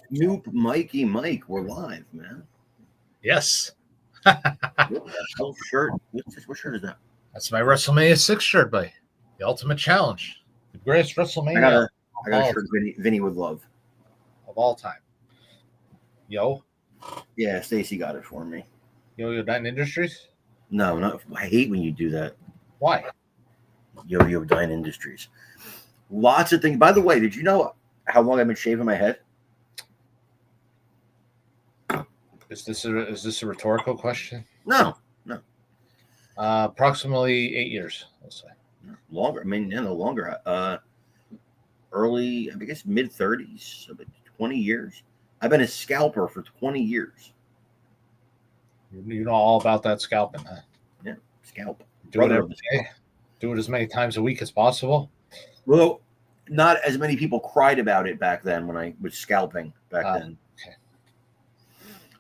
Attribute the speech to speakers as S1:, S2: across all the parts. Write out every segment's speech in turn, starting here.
S1: Snoop, Mikey, Mike, we're live, man.
S2: Yes.
S1: What the hell shirt? What shirt is that?
S2: That's my WrestleMania 6 shirt, buddy. The Ultimate Challenge. The greatest WrestleMania
S1: I got a shirt, Vinny with love.
S2: of all time. Yo.
S1: Yeah, Stacy got it for me.
S2: Yo Dine Industries?
S1: No, not. I hate when you do that.
S2: Why?
S1: Yo Dine Industries. Lots of things. By the way, did you know how long I've been shaving my head?
S2: Is this a rhetorical question?
S1: No.
S2: Approximately 8 years, let's say.
S1: Longer. I mean, no longer. Early, I guess mid 30s, so 20 years. I've been a scalper for 20 years.
S2: You know all about that scalping, huh?
S1: Yeah, scalp.
S2: Do it every day. Do it as many times a week as possible.
S1: Well, not as many people cried about it back then when I was scalping back then.
S2: Okay.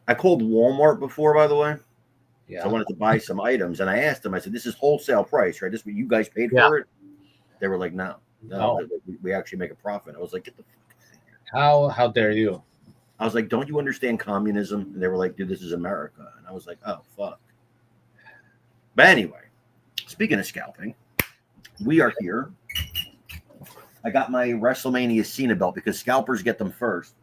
S1: I called Walmart before, by the way.
S2: Yeah.
S1: So I wanted to buy some items, and I asked them. I said, "This is wholesale price, right? This is what you guys paid for it?" They were like, "No. We actually make a profit." I was like, "Get the fuck out
S2: of here!" How dare you?
S1: I was like, "Don't you understand communism?" And they were like, "Dude, this is America." And I was like, "Oh fuck." But anyway, speaking of scalping, we are here. I got my WrestleMania Cena belt because scalpers get them first.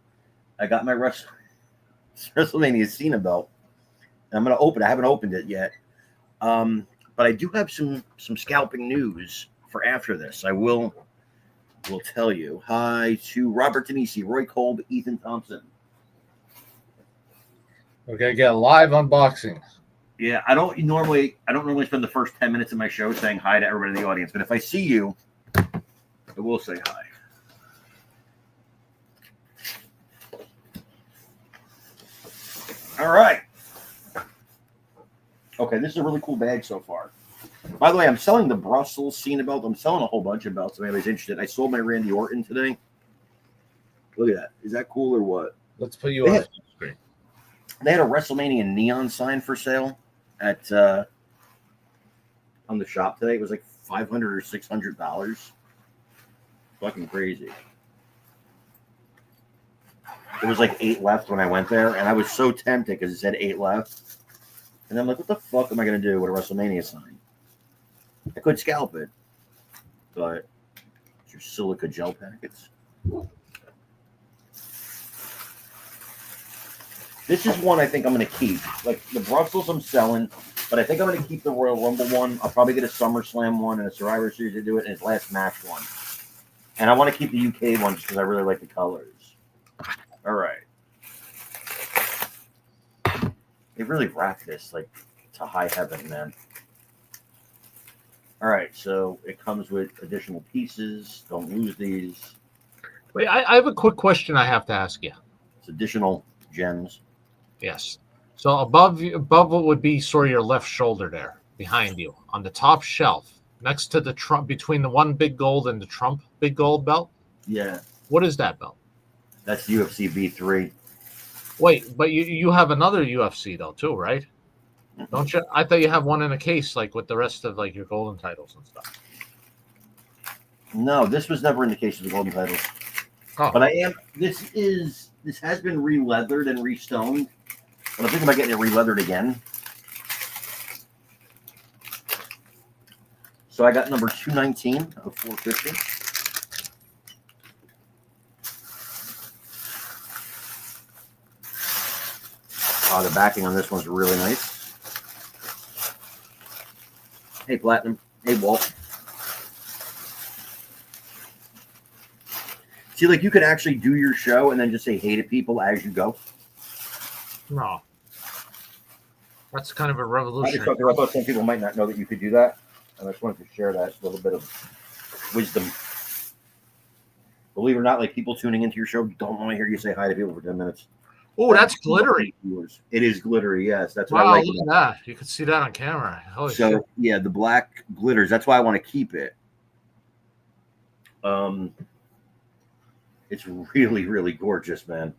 S1: I got my WrestleMania Cena belt. I'm going to open it. I haven't opened it yet. But I do have some scalping news for after this. I will tell you. Hi to Robert Denisi, Roy Kolb, Ethan Thompson.
S2: We're going to get a live unboxing.
S1: Yeah, I don't normally spend the first 10 minutes of my show saying hi to everybody in the audience, but if I see you, I will say hi. All right. Okay, this is a really cool bag so far. By the way, I'm selling the Brussels Cena belt. I'm selling a whole bunch of belts if anybody's interested. I sold my Randy Orton today. Look at that. Is that cool or what?
S2: Let's put you on the screen.
S1: They had a WrestleMania neon sign for sale at on the shop today. It was like $500 or $600. Fucking crazy. There was like 8 left when I went there, and I was so tempted because it said 8 left. And I'm like, what the fuck am I going to do with a WrestleMania sign? I could scalp it, but it's your silica gel packets. This is one I think I'm going to keep. Like the Brussels I'm selling, but I think I'm going to keep the Royal Rumble one. I'll probably get a SummerSlam one and a Survivor Series to do it, and his last match one. And I want to keep the UK one just because I really like the colors. All right. They really wrapped this like to high heaven, man. All right, so it comes with additional pieces. Don't lose these.
S2: Wait, I have a quick question I have to ask you.
S1: It's additional gems.
S2: Yes. So above what would be sort of your left shoulder there, behind you, on the top shelf, next to the Trump, between the one big gold and the Trump big gold belt.
S1: Yeah.
S2: What is that belt?
S1: That's UFC V3.
S2: Wait, but you have another UFC though too, right? Mm-hmm. Don't you? I thought you have one in a case, like with the rest of like your golden titles and stuff.
S1: No, this was never in the case of the golden titles.
S2: Oh.
S1: But this has been re-leathered and re-stoned. But I'm thinking about getting it re-leathered again. So I got number 219 of 450. Oh, the backing on this one's really nice. Hey, Platinum. Hey, Walt. See, like you could actually do your show and then just say hey to people as you go.
S2: No. That's kind of a revolution.
S1: I thought some people might not know that you could do that. And I just wanted to share that little bit of wisdom. Believe it or not, like people tuning into your show don't want to hear you say hi to people for 10 minutes.
S2: Oh, that's glittery.
S1: It is glittery, yes. That's
S2: what I like. Look at that. You can see that on camera. Holy shit.
S1: Yeah, the black glitters. That's why I want to keep it. It's really, really gorgeous, man.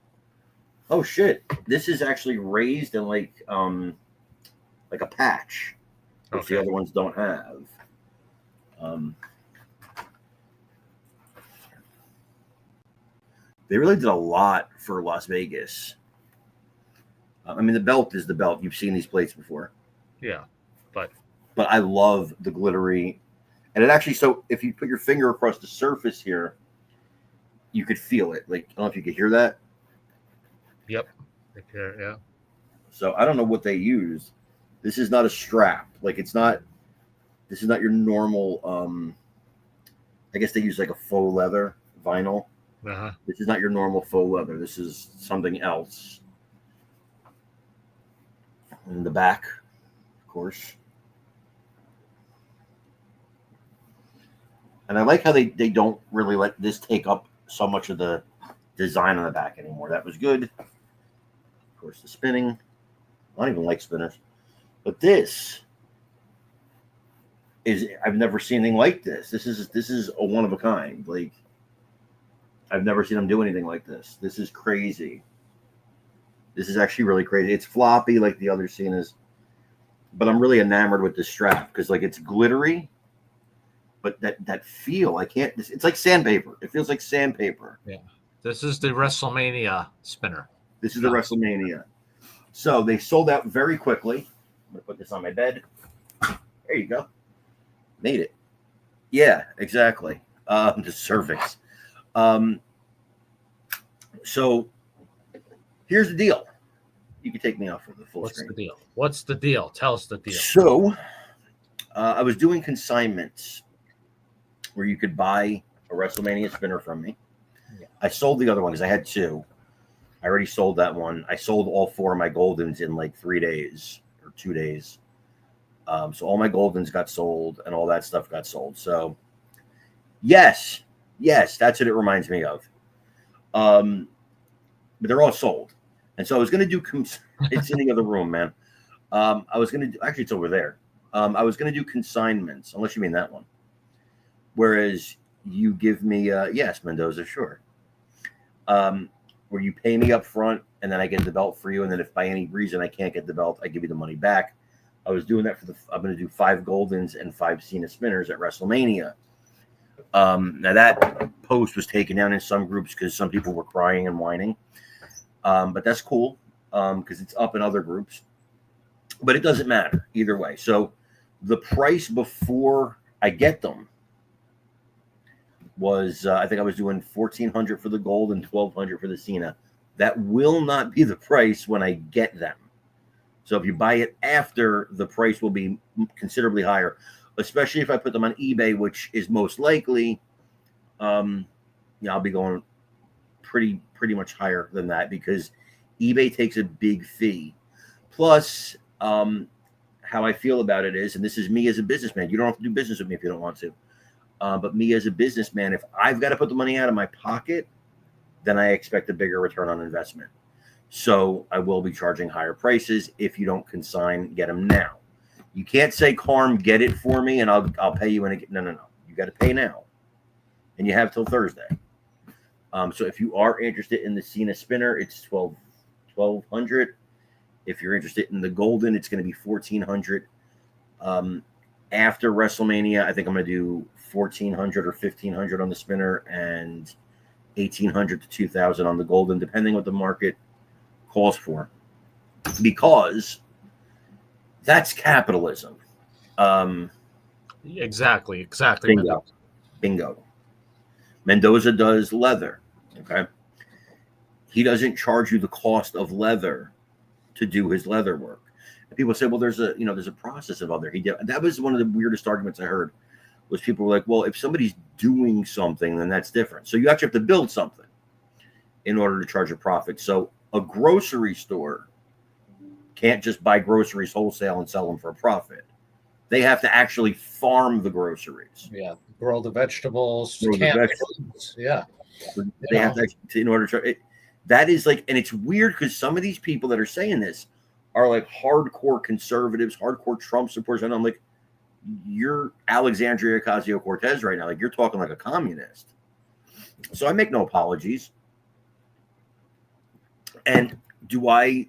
S1: Oh shit. This is actually raised in like a patch, which the other ones don't have. They really did a lot for Las Vegas. I mean, the belt is the belt. You've seen these plates before.
S2: Yeah, but
S1: I love the glittery, and it actually. So if you put your finger across the surface here, you could feel it. Like I don't know if you could hear that.
S2: yep, yeah.
S1: So I don't know what they use. This is not a strap. Like it's not. This is not your normal. I guess they use like a faux leather vinyl.
S2: Uh-huh.
S1: This is not your normal faux leather. This is something else. In the back, of course. And I like how they don't really let this take up so much of the design on the back anymore. That was good. Of course, the spinning. I don't even like spinners. But this is, I've never seen anything like this. This is a one of a kind. Like, I've never seen them do anything like this. This is crazy. This is actually really crazy. It's floppy like the other Cenas, but I'm really enamored with this strap because like it's glittery, but that feel, I can't. It's like sandpaper. It feels like sandpaper.
S2: Yeah. This is the WrestleMania spinner.
S1: This is the WrestleMania. So they sold out very quickly. I'm gonna put this on my bed. There you go. Made it. Yeah, exactly. The cervix. So here's the deal. You can take me off of the full screen.
S2: What's the deal? Tell us the deal.
S1: So I was doing consignments where you could buy a WrestleMania spinner from me. Yeah. I sold the other one because I had two. I already sold that one. I sold all four of my Goldens in like 3 days or 2 days. So all my Goldens got sold and all that stuff got sold. So yes, that's what it reminds me of. But they're all sold. And so I was going to do, it's in the other room, man. I was going to do, actually it's over there. I was going to do consignments, unless you mean that one. Whereas you give me, yes, Mendoza, sure. Where you pay me up front and then I get the belt for you. And then if by any reason I can't get the belt, I give you the money back. I was doing that I'm going to do 5 Goldens and 5 Cena spinners at WrestleMania. Now that post was taken down in some groups because some people were crying and whining. But that's cool because it's up in other groups. But it doesn't matter either way. So the price before I get them was I think I was doing $1,400 for the gold and $1,200 for the Cena. That will not be the price when I get them. So if you buy it after, the price will be considerably higher, especially if I put them on eBay, which is most likely. I'll be going pretty much higher than that because eBay takes a big fee. Plus, how I feel about it is, and this is me as a businessman. You don't have to do business with me if you don't want to. But me as a businessman, if I've got to put the money out of my pocket, then I expect a bigger return on investment. So I will be charging higher prices if you don't consign, get them now. You can't say, Carm, get it for me and I'll pay you when I get. No. You got to pay now. And you have till Thursday. So if you are interested in the Cena spinner, it's $1,200. If you're interested in the Golden, it's going to be $1,400. After WrestleMania, I think I'm going to do $1,400 or $1,500 on the spinner and $1,800 to $2,000 on the Golden, depending what the market calls for, because that's capitalism.
S2: Exactly.
S1: Bingo. Mendoza does leather. Okay. He doesn't charge you the cost of leather to do his leather work. And people say, well, there's a process of other. That was one of the weirdest arguments I heard, was people were like, well, if somebody's doing something, then that's different. So you actually have to build something in order to charge a profit. So a grocery store can't just buy groceries wholesale and sell them for a profit. They have to actually farm the groceries.
S2: Yeah, grow the vegetables. Yeah.
S1: They have to, in order to. That is like, and it's weird because some of these people that are saying this are like hardcore conservatives, hardcore Trump supporters, and I'm like, you're Alexandria Ocasio-Cortez right now. Like, you're talking like a communist. So I make no apologies. And do I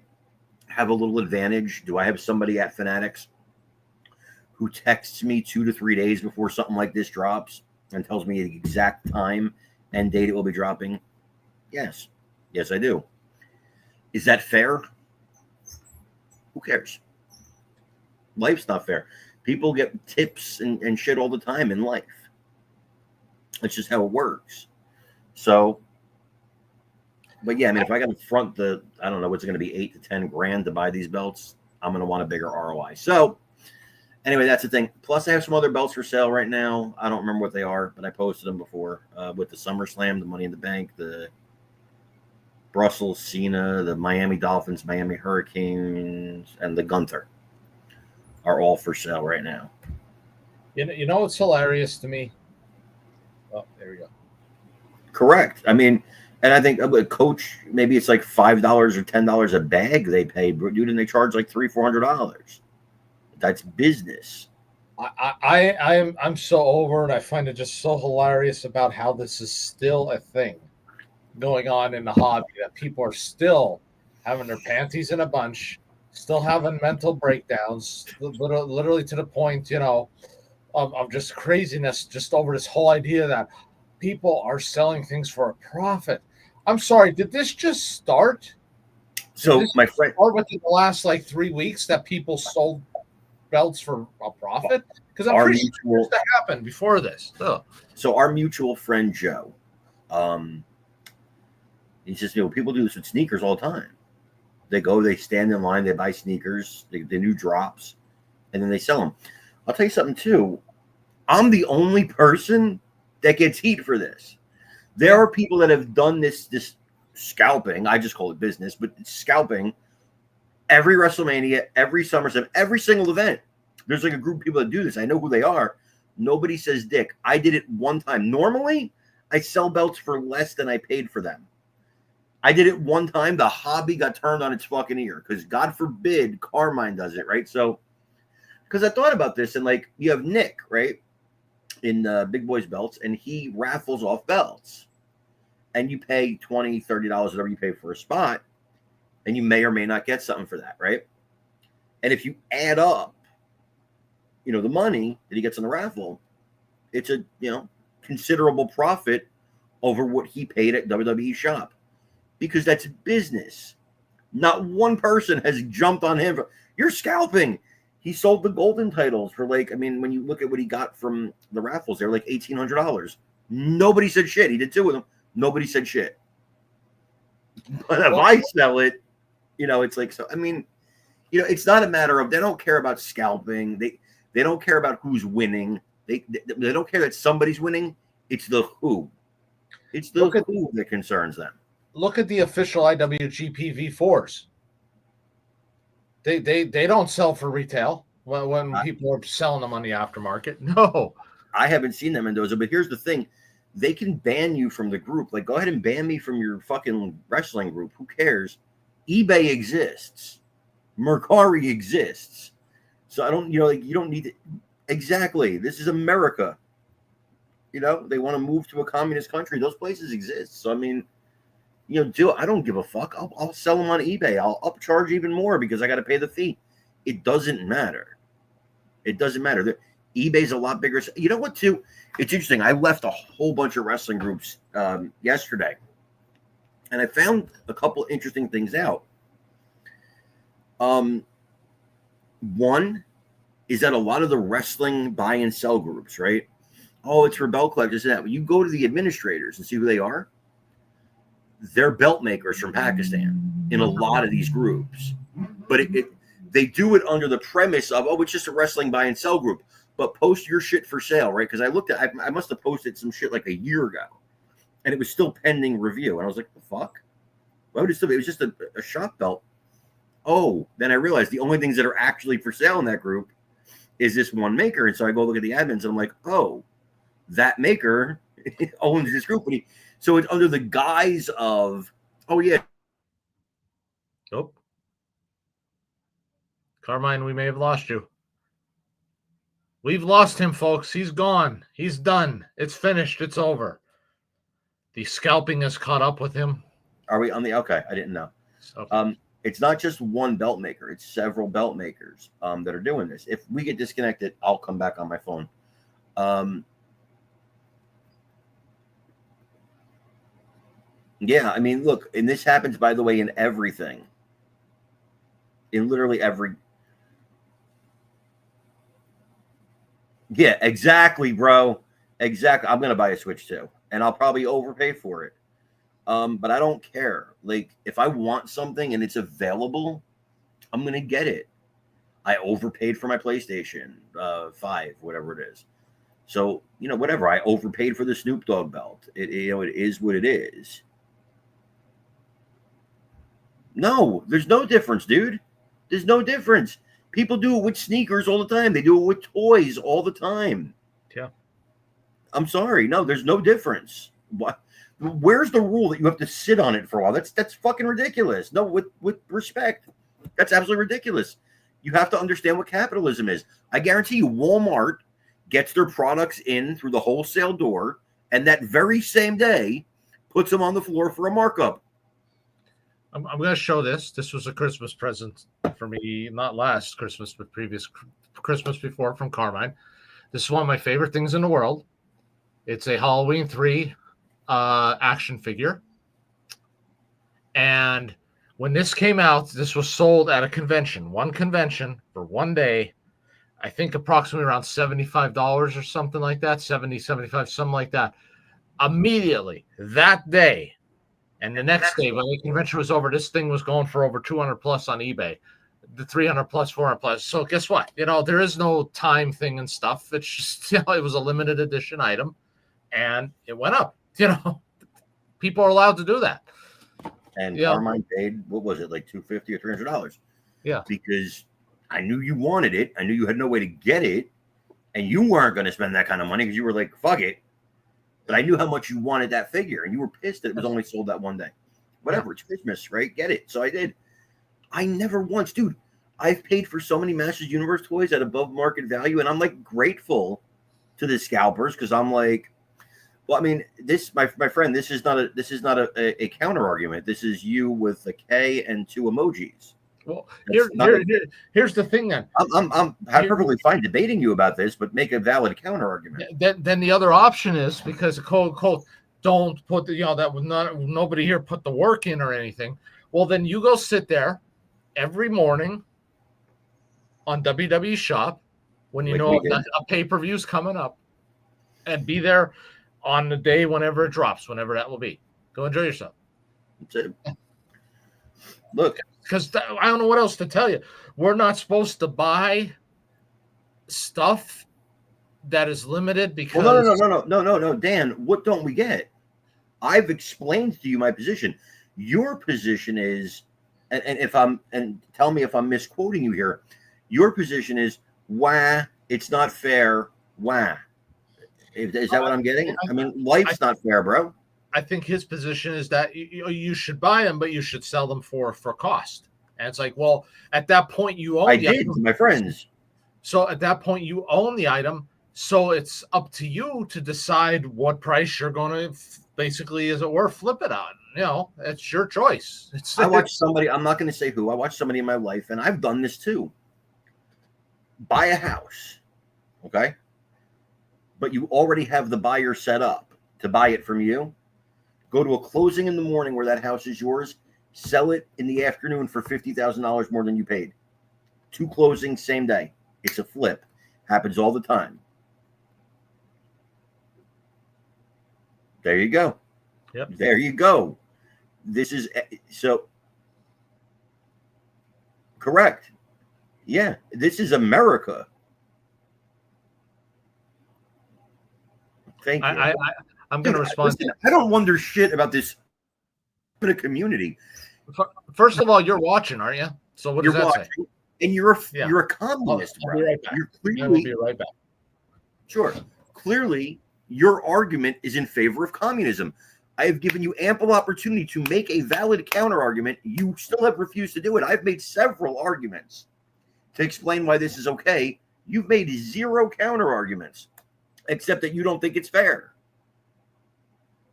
S1: have a little advantage? Do I have somebody at Fanatics who texts me 2 to 3 days before something like this drops and tells me the exact time and date it will be dropping? Yes. Yes, I do. Is that fair? Who cares? Life's not fair. People get tips and shit all the time in life. That's just how it works. So, but yeah, I mean, if I got to front I don't know what's going to be 8 to 10 grand to buy these belts, I'm going to want a bigger ROI. So, anyway, that's the thing. Plus, I have some other belts for sale right now. I don't remember what they are, but I posted them before with the SummerSlam, the Money in the Bank, the Brussels Cena, the Miami Dolphins, Miami Hurricanes, and the Gunther are all for sale right now.
S2: You know what's hilarious to me? Oh, there we go.
S1: Correct. I mean, and I think a coach, maybe it's like $5 or $10 a bag they pay, dude, and they charge like $300-$400. That's business.
S2: I'm so over it. I find it just so hilarious about how this is still a thing going on in the hobby, that people are still having their panties in a bunch, still having mental breakdowns, literally to the point, of just craziness, just over this whole idea that people are selling things for a profit. I'm sorry, did this just start?
S1: So my friend,
S2: or within the last like 3 weeks that people sold belts for a profit? Because I'm pretty sure that happened before this.
S1: So our mutual friend Joe, he says, people do this with sneakers all the time. They stand in line, they buy sneakers, the new drops, and then they sell them. I'll tell you something too. I'm the only person that gets heat for this. There are people that have done this scalping. I just call it business, but scalping every WrestleMania, every SummerSlam, every single event. There's like a group of people that do this. I know who they are. Nobody says dick. I did it one time. Normally, I sell belts for less than I paid for them. I did it one time. The hobby got turned on its fucking ear because God forbid Carmine does it, right? So, because I thought about this, and like you have Nick, right, in Big Boys Belts, and he raffles off belts, and you pay $20, $30, whatever you pay for a spot, and you may or may not get something for that, right? And if you add up, the money that he gets on the raffle, it's a considerable profit over what he paid at WWE shop, because that's business. Not one person has jumped on him for, you're scalping. He sold the golden titles for when you look at what he got from the raffles, they were like $1,800. Nobody said shit. He did 2 of them. Nobody said shit. But if I sell it, it's like, so, it's not a matter of, they don't care about scalping. They don't care about who's winning. They don't care that somebody's winning. It's the who. It's the who that concerns them.
S2: Look at the official IWGP V4s. They don't sell for retail when people are selling them on the aftermarket. No.
S1: I haven't seen them, Mendoza, but here's the thing. They can ban you from the group. Like, go ahead and ban me from your fucking wrestling group. Who cares? eBay exists. Mercari exists. So I don't, you don't need it. Exactly. This is America. They want to move to a communist country. Those places exist. So, I don't give a fuck. I'll sell them on eBay. I'll upcharge even more because I got to pay the fee. It doesn't matter. It doesn't matter. eBay's a lot bigger. You know what, too? It's interesting. I left a whole bunch of wrestling groups yesterday, and I found a couple interesting things out. One is that a lot of the wrestling buy and sell groups, right? Oh, it's for belt collectors and that. When you go to the administrators and see who they are, they're belt makers from Pakistan in a lot of these groups. But they do it under the premise of, it's just a wrestling buy and sell group. But post your shit for sale, right? Because I looked at, I must have posted some shit like a year ago, and it was still pending review. And I was like, the fuck? Why would it still be? It was just a shop belt. Oh, then I realized the only things that are actually for sale in that group is this one maker. And so I go look at the admins, and I'm like, oh, that maker owns this group. So it's under the guise of, oh, yeah.
S2: Oh. Carmine, we may have lost you. We've lost him, folks. He's gone. He's done. It's finished. It's over. The scalping has caught up with him.
S1: Are we on the? Okay, I didn't know. Okay. It's not just one belt maker. It's several belt makers that are doing this. If we get disconnected, I'll come back on my phone. Yeah, I mean, look, and this happens, by the way, in everything, in literally every. Yeah, exactly, bro. Exactly. I'm gonna buy a Switch too, and I'll probably overpay for it. But I don't care. Like, if I want something and it's available, I'm gonna get it. I overpaid for my PlayStation 5, whatever it is. So whatever. I overpaid for the Snoop Dogg belt. It is what it is. No, there's no difference, dude. There's no difference. People do it with sneakers all the time. They do it with toys all the time.
S2: Yeah.
S1: I'm sorry. No, there's no difference. What? Where's the rule that you have to sit on it for a while? That's fucking ridiculous. No, with respect, that's absolutely ridiculous. You have to understand what capitalism is. I guarantee you, Walmart gets their products in through the wholesale door, and that very same day puts them on the floor for a markup.
S2: I'm going to show this. This was a Christmas present for me, not last Christmas, but previous Christmas before, from Carmine. This is one of my favorite things in the world. It's a Halloween 3 action figure. And when this came out, this was sold at a convention, one convention for one day. I think approximately around $75 or something like that, 70, 75, something like that. Immediately that day, and the next day, when the convention was over, this thing was going for over 200 plus on eBay, the 300 plus, 400 plus. So guess what? There is no time thing and stuff. It's just, it was a limited edition item, and it went up. People are allowed to do that.
S1: And Carmine paid, what was it, like $250 or $300?
S2: Yeah,
S1: because I knew you wanted it. I knew you had no way to get it, and you weren't going to spend that kind of money because you were like, "Fuck it." But I knew how much you wanted that figure, and you were pissed that it was only sold that one day. Whatever, it's Christmas, right? Get it. So I did. I never once, dude. I've paid for so many Masters Universe toys at above market value, and I'm like grateful to the scalpers because I'm like, well, I mean, this, my friend, this is not a counter argument. This is you with a K and 2 emojis.
S2: Well, here's the thing. Then
S1: I'm perfectly fine debating you about this, but make a valid counter argument.
S2: Then the other option is, because Colt don't put that would not, nobody here put the work in or anything. Well, then you go sit there every morning on WWE Shop when you know a pay-per-view is coming up, and be there on the day whenever it drops, whenever that will be. Go enjoy yourself.
S1: That's it. Look,
S2: because I don't know what else to tell you. We're not supposed to buy stuff that is limited because.
S1: Well, no, Dan. What don't we get? I've explained to you my position. Your position is, and tell me if I'm misquoting you here. Your position is, wah, it's not fair. Wah. Is that what I'm getting? I mean, life's not fair, bro.
S2: I think his position is that you should buy them, but you should sell them for cost. And it's like, well, at that point you own.
S1: I did to my friends.
S2: So at that point you own the item. So it's up to you to decide what price you're going to basically, is it worth flip it on? It's your choice.
S1: I watched somebody. I'm not going to say who. I watched somebody in my life, and I've done this too. Buy a house, okay? But you already have the buyer set up to buy it from you. Go to a closing in the morning where that house is yours. Sell it in the afternoon for $50,000 more than you paid. 2 closings same day. It's a flip. Happens all the time. There you go.
S2: Yep.
S1: There you go. This is so correct. Yeah, this is America. Thank you.
S2: I'm going to respond.
S1: Listen, I don't wonder shit about this in a community.
S2: First of all, you're watching, aren't you? So what does that say?
S1: And you're a communist,
S2: I'll be right back.
S1: We'll
S2: be right back.
S1: Sure. Clearly, your argument is in favor of communism. I have given you ample opportunity to make a valid counter argument. You still have refused to do it. I've made several arguments to explain why this is okay. You've made 0 counter arguments, except that you don't think it's fair.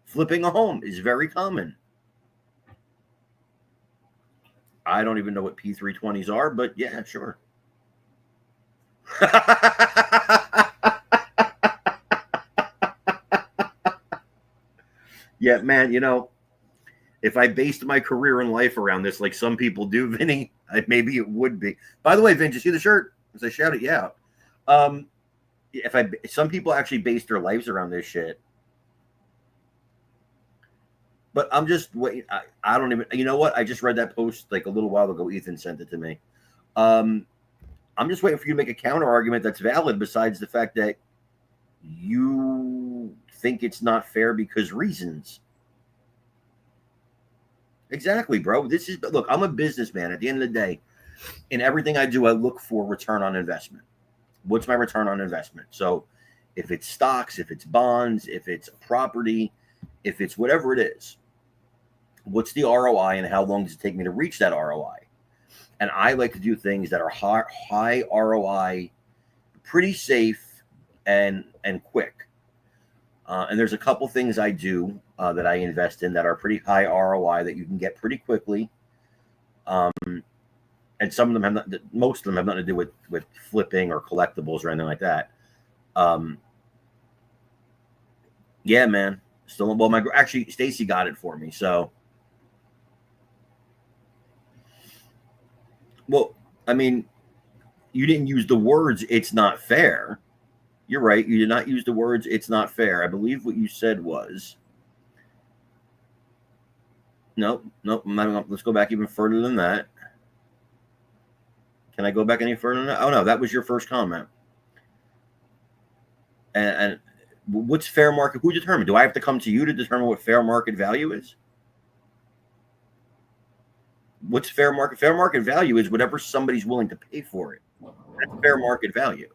S1: Flipping a home is very common. I don't even know what P320s are, but yeah, sure. Yeah, man, if I based my career and life around this, like some people do, Vinny, maybe it would be. By the way, Vince, you see the shirt? As I shout it, yeah. If some people actually base their lives around this shit. But I'm just waiting. I don't even. You know what? I just read that post like a little while ago. Ethan sent it to me. I'm just waiting for you to make a counter argument that's valid. Besides the fact that you think it's not fair because reasons. Exactly, bro. Look. I'm a businessman. At the end of the day, in everything I do, I look for return on investment. What's my return on investment? So, if it's stocks, if it's bonds, if it's property, if it's whatever it is. What's the ROI and how long does it take me to reach that ROI? And I like to do things that are high ROI, pretty safe and quick. And there's a couple things I do that I invest in that are pretty high ROI that you can get pretty quickly. And some of them most of them have nothing to do with flipping or collectibles or anything like that. Yeah, man. Still, well, actually, Stacy got it for me. So, well, I mean, you didn't use the words "it's not fair." You're right. You did not use the words "it's not fair." I believe what you said was, no. Let's go back even further than that. Can I go back any further than that? Oh no, that was your first comment. And what's fair market? Who determined? Do I have to come to you to determine what fair market value is? What's fair market? Fair market value is whatever somebody's willing to pay for it. That's fair market value.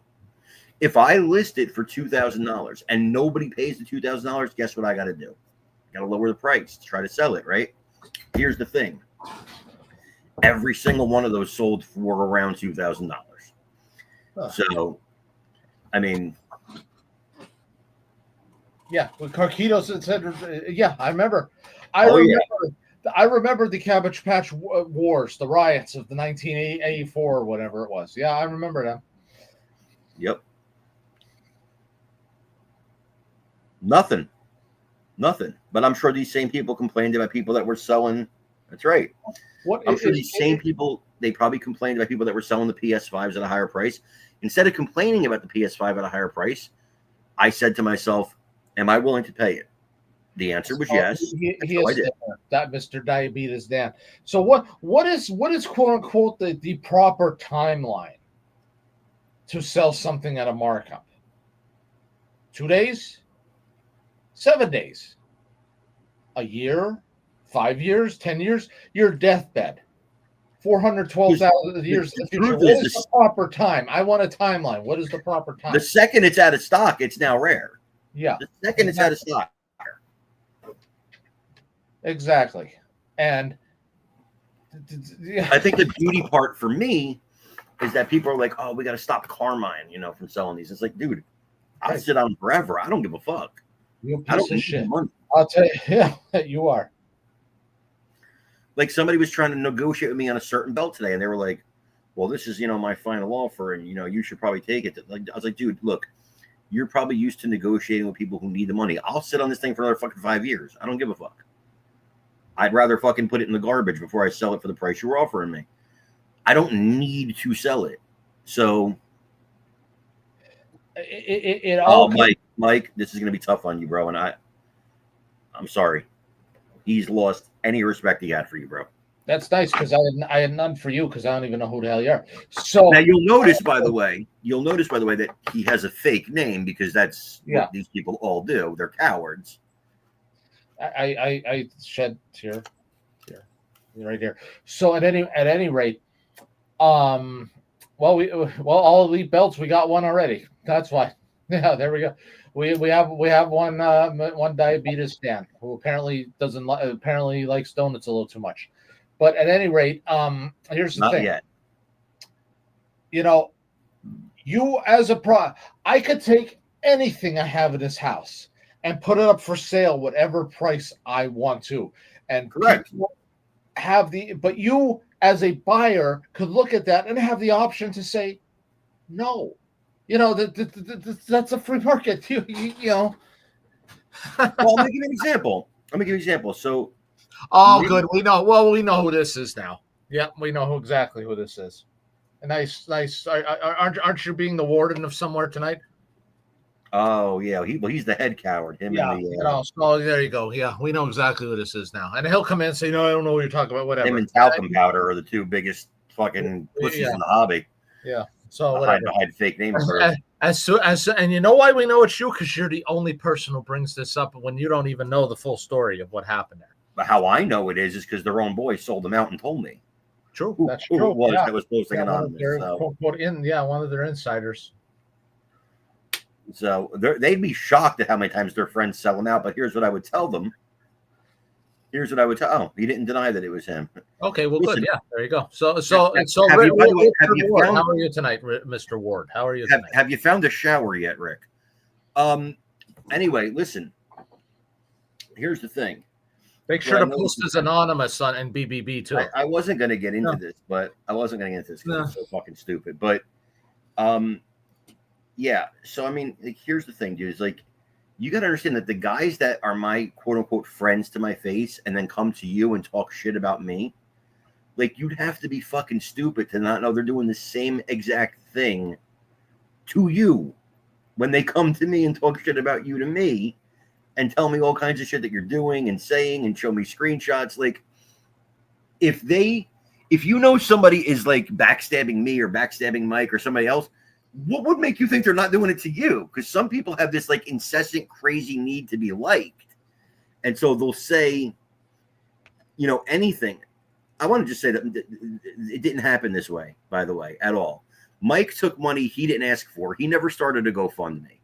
S1: If I list it for $2,000 and nobody pays the $2,000, guess what I got to do? I got to lower the price to try to sell it, right? Here's the thing. Every single one of those sold for around $2,000. So, I mean,
S2: yeah, with Carquitos said, yeah, I remember. I remember the Cabbage Patch Wars, the riots of the 1984 or whatever it was. Yeah, I remember them.
S1: Yep. Nothing. But I'm sure these same people complained about people that were selling. That's right. I'm sure these same people, they probably complained about people that were selling the PS5s at a higher price. Instead of complaining about the PS5 at a higher price, I said to myself, am I willing to pay it? The answer was yes.
S2: He is that Mr. Diabetes Dan. So what is quote unquote the proper timeline to sell something at a markup? 2 days? 7 days? A year? 5 years? 10 years? Your deathbed. 412,000 years in the future. What is the proper time? I want a timeline. What is the proper time?
S1: The second it's out of stock, it's now rare.
S2: Yeah.
S1: The second it's out of stock.
S2: Exactly. And
S1: I think the beauty part for me is that people are like, oh, we got to stop Carmine, from selling these. It's like, dude, I'll sit on forever. I don't give a fuck.
S2: You're a piece of shit. I'll tell you, yeah, you are.
S1: Like somebody was trying to negotiate with me on a certain belt today, and they were like, well, this is, my final offer, and, you should probably take it. I was like, dude, look, you're probably used to negotiating with people who need the money. I'll sit on this thing for another fucking 5 years. I don't give a fuck. I'd rather fucking put it in the garbage before I sell it for the price you were offering me. I don't need to sell it. So, Mike, this is going to be tough on you, bro. And I'm sorry. He's lost any respect he had for you, bro.
S2: That's nice because I had none for you because I don't even know who the hell you are. So
S1: now you'll notice, by the way, that he has a fake name because that's what these people all do. They're cowards.
S2: I shed tear right here. So at any rate, all elite belts, we got one already. That's why. Yeah, there we go. We have one Diabetes Dan who apparently likes donuts a little too much. But at any rate, here's the thing.
S1: Not
S2: yet. You as a I could take anything I have in this house and put it up for sale, whatever price I want to. And
S1: correct.
S2: But you as a buyer could look at that and have the option to say, no. That's a free market.
S1: Well, let me give you an example. So
S2: Oh,
S1: Me?
S2: good. We know. Well, we know who this is now. Yeah, we know exactly who this is. A nice. Aren't you being the warden of somewhere tonight?
S1: Oh yeah, he's the head coward. Him and
S2: Yeah, so there you go. Yeah, we know exactly who this is now. And he'll come in and say, "No, I don't know what you're talking about."
S1: him
S2: Whatever.
S1: and talcum powder are the two biggest fucking pussies
S2: Yeah,
S1: in the hobby.
S2: yeah. So
S1: I
S2: whatever.
S1: hide fake names
S2: As,
S1: first.
S2: and you know why we know it's you? Because you're the only person who brings this up when you don't even know the full story of what happened there.
S1: But how I know it is because their own boy sold them out and told me.
S2: True, that's
S1: Who
S2: true.
S1: it was
S2: Yeah,
S1: that was posting anonymous.
S2: One of their insiders.
S1: So they'd be shocked at how many times their friends sell them out. But here's what I would tell them. Here's what I would tell. Oh, he didn't deny that it was him.
S2: Okay, well,
S1: Listen,
S2: good. Yeah, there you go. So,
S1: have you, by the way, have you
S2: Ward,
S1: found,
S2: how are you tonight, Mr. Ward? How are you tonight?
S1: have you found a shower yet, Rick? Anyway, listen. Here's the thing.
S2: Make sure to post as anonymous on and BBB too.
S1: I wasn't going to get into this, but I wasn't going to get into this because it's so fucking stupid. But, yeah. So I mean, like, here's the thing, dude. Is like, you got to understand that the guys that are my quote unquote friends to my face and then come to you and talk shit about me, like, you'd have to be fucking stupid to not know they're doing the same exact thing to you when they come to me and talk shit about you to me and tell me all kinds of shit that you're doing and saying and show me screenshots. Like, if you know somebody is like backstabbing me or backstabbing Mike or somebody else, what would make you think they're not doing it to you? Because some people have this like incessant, crazy need to be liked. And so they'll say, anything. I want to just say that it didn't happen this way, by the way, at all. Mike took money he didn't ask for. He never started a GoFundMe.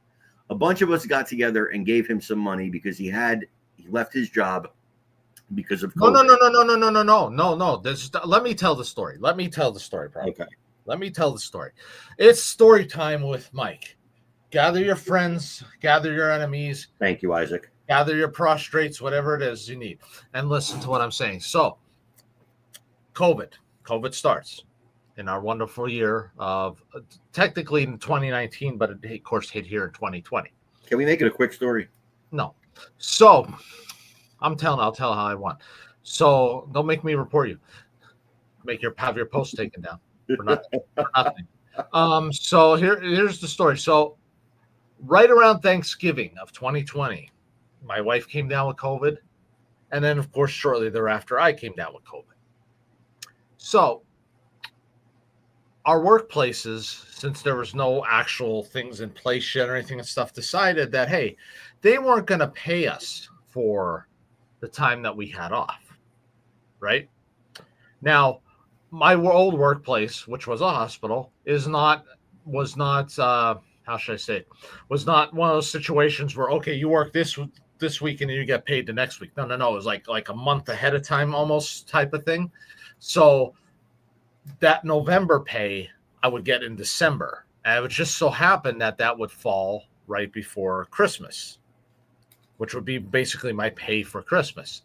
S1: A bunch of us got together and gave him some money because he left his job because of COVID.
S2: No. Let me tell the story. Bro.
S1: Okay.
S2: Let me tell the story. It's story time with Mike. Gather your friends, gather your enemies.
S1: Thank you, Isaac.
S2: Gather your prostrates, whatever it is you need, and listen to what I'm saying. So, COVID starts in our wonderful year of technically in 2019, but it of course hit here in 2020.
S1: Can we make it a quick story?
S2: No. So I'll tell how I want. So don't make me report you. Have your post taken down for nothing. So here's the story. So right around Thanksgiving of 2020, my wife came down with COVID. And then of course, shortly thereafter, I came down with COVID. So our workplaces, since there was no actual things in place yet or anything and stuff, decided that, hey, they weren't going to pay us for the time that we had off, right? Now, my old workplace, which was a hospital, was not how should I say it? Was not one of those situations where, okay, you work this week and you get paid the next week. No. It was like a month ahead of time almost type of thing. So that November pay I would get in December. And it would just so happen that would fall right before Christmas, which would be basically my pay for Christmas.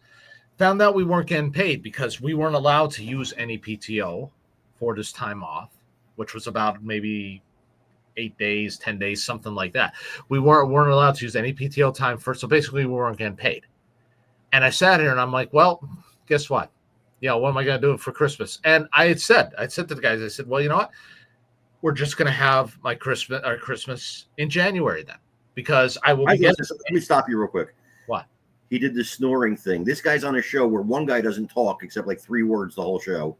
S2: Found out we weren't getting paid because we weren't allowed to use any PTO for this time off, which was about maybe 8 days, 10 days, something like that. We weren't allowed to use any PTO time for, so basically we weren't getting paid. And I sat here and I'm like, well, guess what? What am I going to do for Christmas? And I said to the guys, I said, well, you know what? We're just going to have our Christmas in January then, because I will be getting.
S1: Let me stop you real quick.
S2: What?
S1: He did the snoring thing. This guy's on a show where one guy doesn't talk except like 3 words the whole show.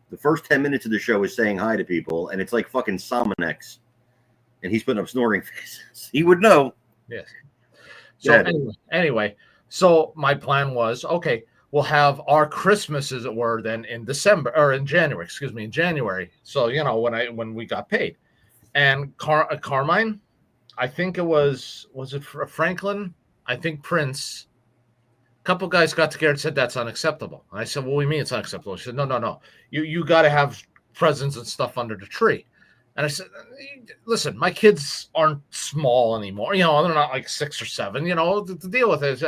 S1: The first 10 minutes of the show is saying hi to people, and it's like fucking Somonex. And he's putting up snoring faces. He would know.
S2: Yes. So anyway, so my plan was, okay, we'll have our Christmas, as it were, then in January. So when we got paid, and Carmine, I think was it Franklin? I think Prince. A couple guys got together and said that's unacceptable. And I said, well, what do you mean it's unacceptable? He said, no. You got to have presents and stuff under the tree. And I said, listen, my kids aren't small anymore. They're not like 6 or 7. To deal with it.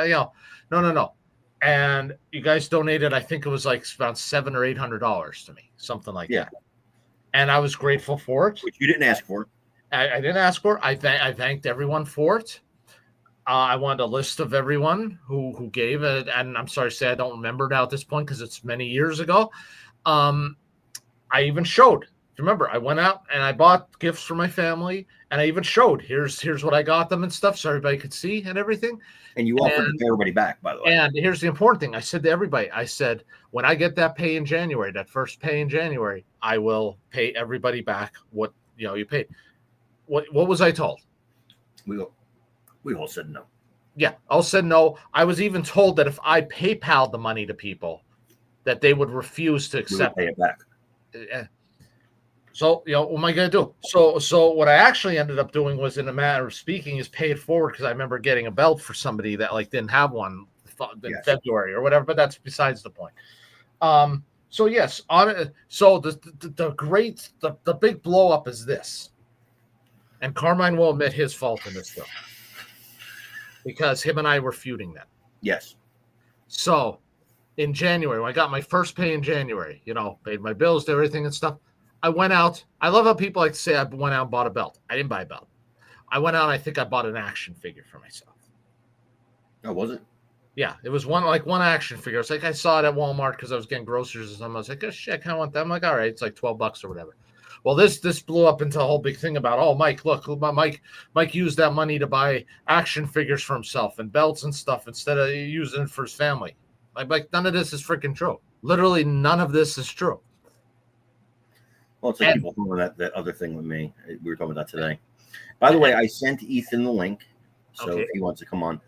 S2: No. And you guys donated, I think it was like about $700 or $800 to me, something like that. And I was grateful for it.
S1: Which you didn't ask for.
S2: I didn't ask for it. I thanked everyone for it. I wanted a list of everyone who gave it, and I'm sorry to say I don't remember now at this point because it's many years ago. I even showed. Remember, I went out and I bought gifts for my family, and I even showed here's what I got them and stuff, so everybody could see and everything.
S1: And you offered to pay everybody back, by the way.
S2: And here's the important thing: I said to everybody, I said, when I get that pay in January, that first pay in January, I will pay everybody back what you paid. What was I told?
S1: We all said no.
S2: Yeah, all said no. I was even told that if I PayPal'd the money to people, that they would refuse to accept
S1: pay it back.
S2: So, what am I going to do? So what I actually ended up doing was, in a matter of speaking, is pay it forward, because I remember getting a belt for somebody that didn't have one in February or whatever. But that's besides the point. So yes, so the big blow up is this, and Carmine will admit his fault in this, though, because him and I were feuding then.
S1: Yes.
S2: So in January, when I got my first pay in January, paid my bills, did everything and stuff, I went out. I love how people like to say I went out and bought a belt. I didn't buy a belt. I went out and I think I bought an action figure for myself.
S1: Oh, was it?
S2: Yeah, it was one action figure. It's like I saw it at Walmart because I was getting groceries or something. I was like, oh shit, I kind of want that. I'm like, all right, it's like $12 or whatever. Well, this blew up into a whole big thing about, oh, Mike, look, Mike used that money to buy action figures for himself and belts and stuff instead of using it for his family. Like none of this is freaking true. Literally none of this is true.
S1: Well, it's like people doing that other thing with me. We were talking about that today. By the way, I sent Ethan the link, so if he wants to come on.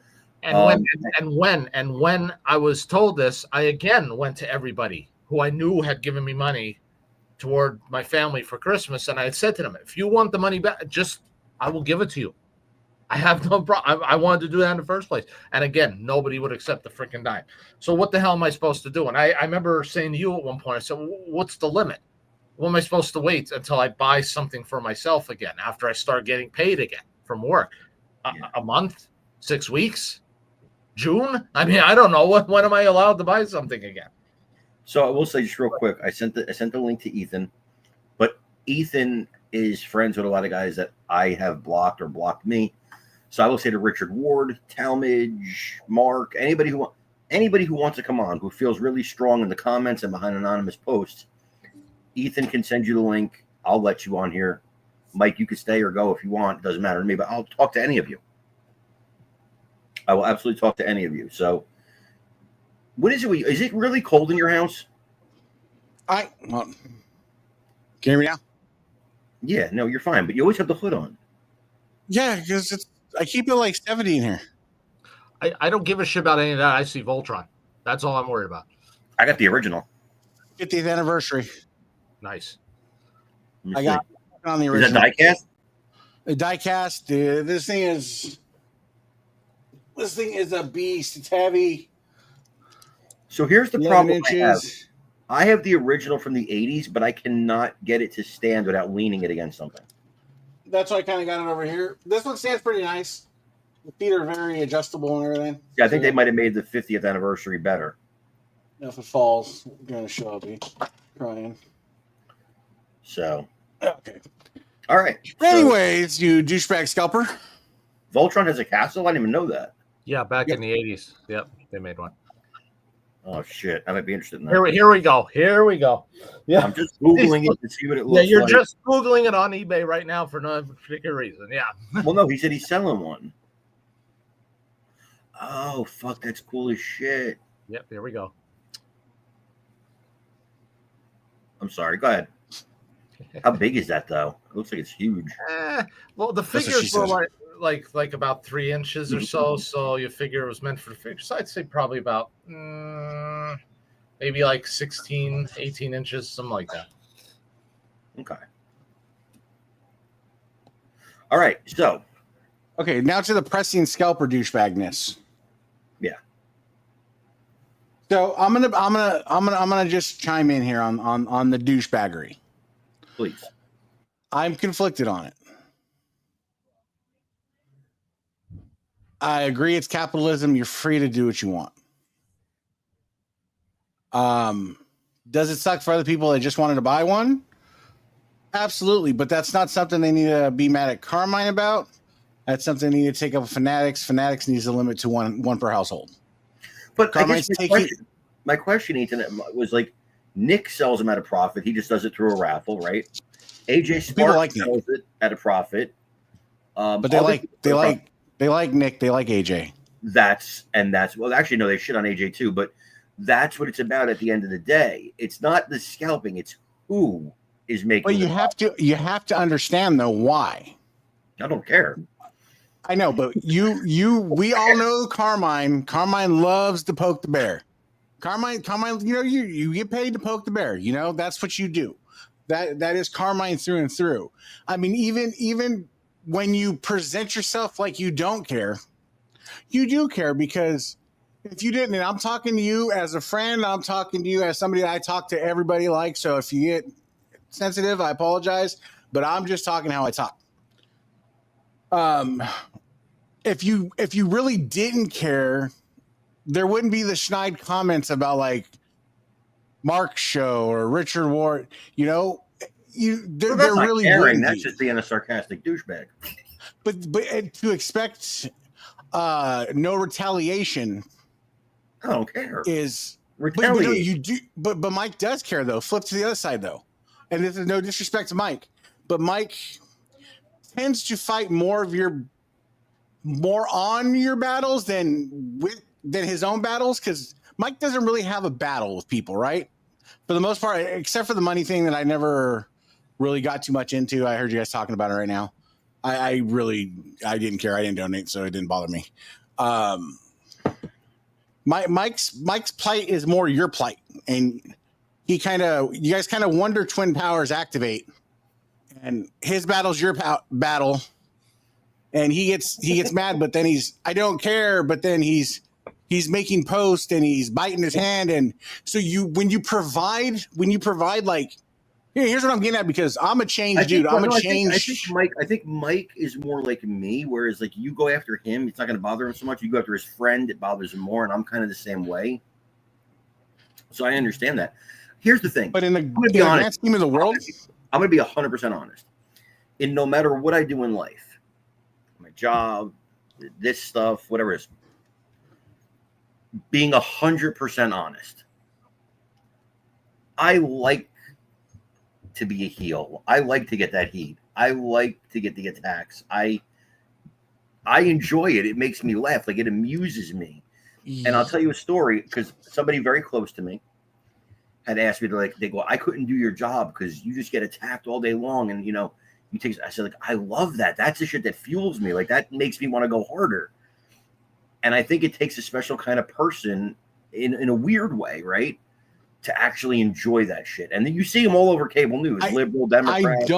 S2: And when I was told this, I again went to everybody who I knew had given me money toward my family for Christmas, and I had said to them, if you want the money back, I will give it to you. I have no problem. I wanted to do that in the first place. And again, nobody would accept the freaking dime. So what the hell am I supposed to do? And I remember saying to you at one point, I said, what's the limit? What am I supposed to wait until I buy something for myself again after I start getting paid again from work? A month? 6 weeks? June? I mean, I don't know. When am I allowed to buy something again?
S1: So I will say just real quick, I sent the link to Ethan, but Ethan is friends with a lot of guys that I have blocked or blocked me. So I will say to Richard Ward, Talmadge, Mark, anybody who wants to come on, who feels really strong in the comments and behind anonymous posts, Ethan can send you the link. I'll let you on here. Mike, you can stay or go if you want. It doesn't matter to me, but I'll talk to any of you. I will absolutely talk to any of you. So what is it? Is it really cold in your house?
S3: Can you hear me now?
S1: Yeah, no, you're fine, but you always have the hood on.
S3: Yeah, because I keep it like 70 in here.
S2: I don't give a shit about any of that. I see Voltron. That's all I'm worried about.
S1: I got the original.
S3: 50th anniversary.
S2: Nice.
S3: I got on the original.
S1: Is that diecast?
S3: The diecast, dude. This thing is a beast. It's heavy.
S1: So here's the problem I have the original from the 80s, but I cannot get it to stand without leaning it against something.
S3: That's why I kind of got it over here. This one stands pretty nice. The feet are very adjustable and everything.
S1: Yeah, I think they might have made the 50th anniversary better.
S3: If it falls, I'm going to show up. Crying.
S1: So.
S3: Okay.
S1: All right.
S3: Anyways, you douchebag scalper.
S1: Voltron has a castle? I didn't even know that.
S2: Yeah, back in the 80s. Yep, they made one.
S1: Oh, shit. I might be interested in that.
S2: Here we go. Yeah.
S1: I'm just Googling it to see what it looks like.
S2: Yeah, you're just Googling it on eBay right now for no particular reason. Yeah.
S1: Well, no, he said he's selling one. Oh, fuck. That's cool as shit.
S2: Yep, here we go.
S1: I'm sorry. Go ahead. How big is that, though? It looks like it's huge.
S2: Well, the figures were like about 3 inches or so. So you figure it was meant for the figure. So I'd say probably about maybe like 16, 18 inches, something like that.
S1: Okay. All right. So.
S3: Okay, now to the pressing scalper douchebagness.
S1: Yeah.
S3: So I'm gonna just chime in here on the douchebaggery.
S1: Please.
S3: I'm conflicted on it. I agree it's capitalism. You're free to do what you want. Does it suck for other people that just wanted to buy one? Absolutely, but that's not something they need to be mad at Carmine about. That's something they need to take up with Fanatics. Fanatics needs a limit to one per household.
S1: But I
S3: Carmine's
S1: guess
S3: taking.
S1: my question, Ethan, was like Nick sells them at a profit. He just does it through a raffle, right? AJ Sparks
S3: like Nick.
S1: sells it at a profit.
S3: But they like Nick. They like AJ.
S1: That's well, actually no, they shit on AJ too, but that's what it's about at the end of the day. It's not the scalping, it's who is making.
S3: But you have to understand though why.
S1: I don't care.
S3: I know, but we all know Carmine. Carmine loves to poke the bear. Carmine, you know, you get paid to poke the bear. You know, that's what you do. That is Carmine through and through. I mean, even when you present yourself like you don't care, you do care, because if you didn't, and I'm talking to you as a friend, I'm talking to you as somebody that I talk to everybody like. So if you get sensitive, I apologize, but I'm just talking how I talk. If you really didn't care, there wouldn't be the Schneid comments about like Mark's show or Richard Ward. You know, they're really
S1: caring. That's just being a sarcastic douchebag.
S3: But to expect no retaliation,
S1: I don't care.
S3: Is
S1: retaliate.
S3: But you do. But Mike does care though. Flip to the other side though, and this is no disrespect to Mike, but Mike tends to fight more on your battles than his own battles, because Mike doesn't really have a battle with people, right? For the most part, except for the money thing that I never really got too much into. I heard you guys talking about it right now. I didn't care. I didn't donate, so it didn't bother me. Mike's plight is more your plight, and you guys kind of wonder twin powers activate, and his battle's your battle, and he gets mad, but then I don't care, but then he's making posts and he's biting his hand, and so when you provide like, here's what I'm getting at, because I'm a change dude.
S1: I think Mike is more like me, whereas like you go after him, it's not going to bother him so much. You go after his friend, it bothers him more, and I'm kind of the same way. So I understand that. Here's the thing.
S3: But in the grand scheme of the world,
S1: I'm going to be 100% honest. In no matter what I do in life, my job, this stuff, whatever it is, being 100% honest, I like to be a heel. I like to get that heat. I like to get the attacks. I enjoy it. It makes me laugh. Like, it amuses me. And I'll tell you a story, because somebody very close to me had asked me to, they go, I couldn't do your job because you just get attacked all day long. And, you know, I said, like, I love that. That's the shit that fuels me. Like, that makes me want to go harder. And I think it takes a special kind of person in a weird way, right, to actually enjoy that shit. And then you see them all over cable news, liberal, Democrats,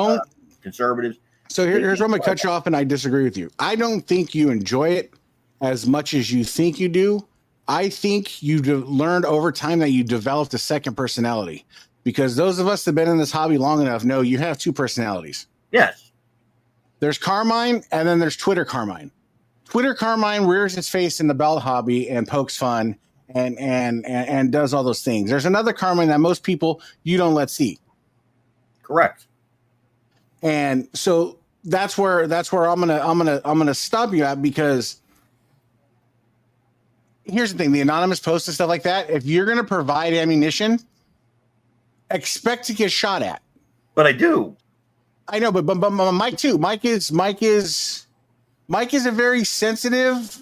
S1: conservatives.
S3: So here's where I'm going to cut you off, and I disagree with you. I don't think you enjoy it as much as you think you do. I think you learned over time that you developed a second personality, because those of us that have been in this hobby long enough know you have two personalities.
S1: Yes.
S3: There's Carmine, and then there's Twitter Carmine. Twitter Carmine rears its face in the belt hobby and pokes fun and does all those things. There's another Carmine that most people you don't let see.
S1: Correct.
S3: And so that's where I'm gonna stop you at, because here's the thing: the anonymous posts and stuff like that. If you're gonna provide ammunition, expect to get shot at.
S1: But I do.
S3: I know, but Mike too. Mike is a very sensitive.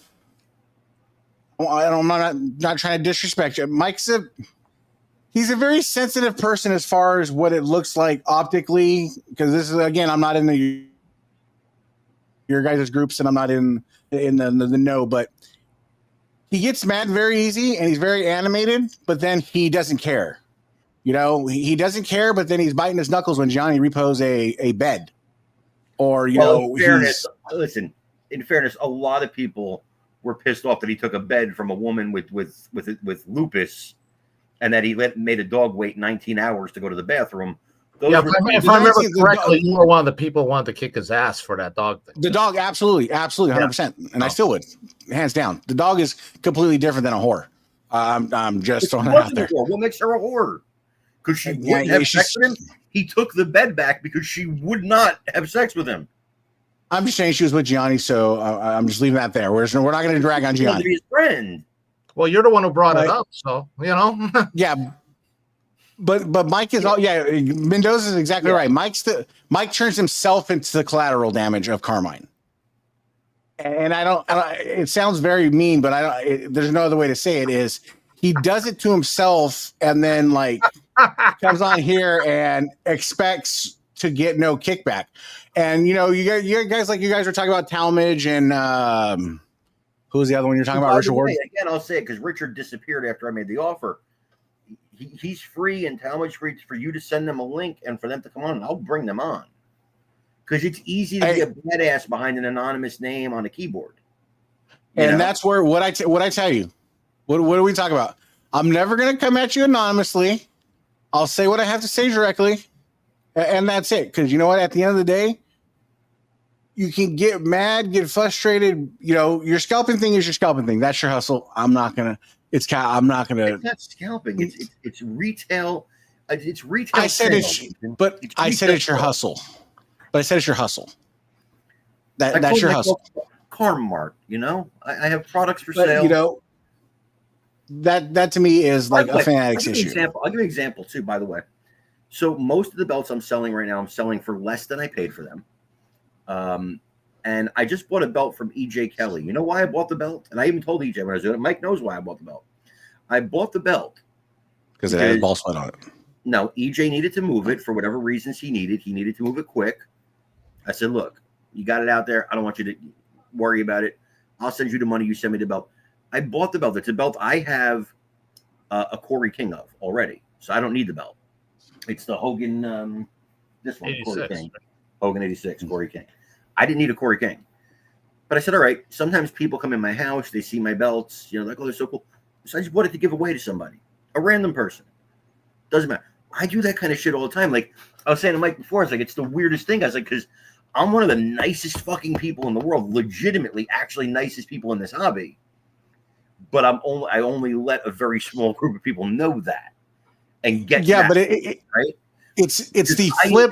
S3: I'm not trying to disrespect you. He's a very sensitive person as far as what it looks like optically. Because this is, again, I'm not in your guys' groups, and I'm not in the know. But he gets mad very easy, and he's very animated. But then he doesn't care. You know, he doesn't care. But then he's biting his knuckles when Johnny repos a bed, or
S1: in fairness, listen. In fairness, a lot of people were pissed off that he took a bed from a woman with lupus, and that he made a dog wait 19 hours to go to the bathroom.
S2: If I remember correctly, you were one of the people who wanted to kick his ass for that dog thing.
S3: The dog, absolutely, 100%, and I still would, hands down. The dog is completely different than a whore. I'm just throwing it out there.
S1: What makes her a whore? Because she wouldn't have sex with him. He took the bed back because she would not have sex with him.
S3: I'm just saying she was with Gianni, so I'm just leaving that there. We're not going to drag on
S1: He wants to
S3: Gianni.
S1: be his friend.
S2: Well, you're the one who brought
S3: Right.
S2: it up, so you know.
S3: Yeah, but Mike is all Mendoza is exactly right. Mike turns himself into the collateral damage of Carmine, and I don't. It sounds very mean, but there's no other way to say it. Is he does it to himself and then like comes on here and expects to get no kickback. And you guys were talking about Talmadge and who's the other one you're talking about? Richard Ward.
S1: Again, I'll say it because Richard disappeared after I made the offer. He's free and Talmadge free for you to send them a link and for them to come on. And I'll bring them on because it's easy to be a badass behind an anonymous name on a keyboard.
S3: And that's where what I tell you. What do we talk about? I'm never going to come at you anonymously. I'll say what I have to say directly, and that's it. Because you know what? At the end of the day, you can get mad, get frustrated. Your scalping thing is your scalping thing. That's your hustle. I'm not gonna. It's not
S1: scalping. It's retail. It's retail.
S3: I said it's your hustle. But I said it's your hustle. That's your hustle.
S1: Carmart. I have products for sale.
S3: That to me is like a fanatics issue.
S1: I'll give you an example too, by the way. So most of the belts I'm selling right now, I'm selling for less than I paid for them. And I just bought a belt from EJ Kelly. You know why I bought the belt? And I even told EJ when I was doing it. Mike knows why I bought the belt. I bought the belt
S3: because it had a ball split on it.
S1: No, EJ needed to move it for whatever reasons he needed. He needed to move it quick. I said, look, you got it out there. I don't want you to worry about it. I'll send you the money. You send me the belt. I bought the belt. It's a belt I have a Corey King of already, so I don't need the belt. It's the Hogan, this one, 86, Corey King. Right? Hogan 86, Corey King. I didn't need a Corey King. But I said, all right, sometimes people come in my house, they see my belts, like, oh, they're so cool. So I just bought it to give away to somebody, a random person. Doesn't matter. I do that kind of shit all the time. Like I was saying to Mike before, it's like, it's the weirdest thing. I was like, because I'm one of the nicest fucking people in the world, legitimately, actually nicest people in this hobby. But I only let a very small group of people know that and get that,
S3: but
S1: right?
S3: It's the flip.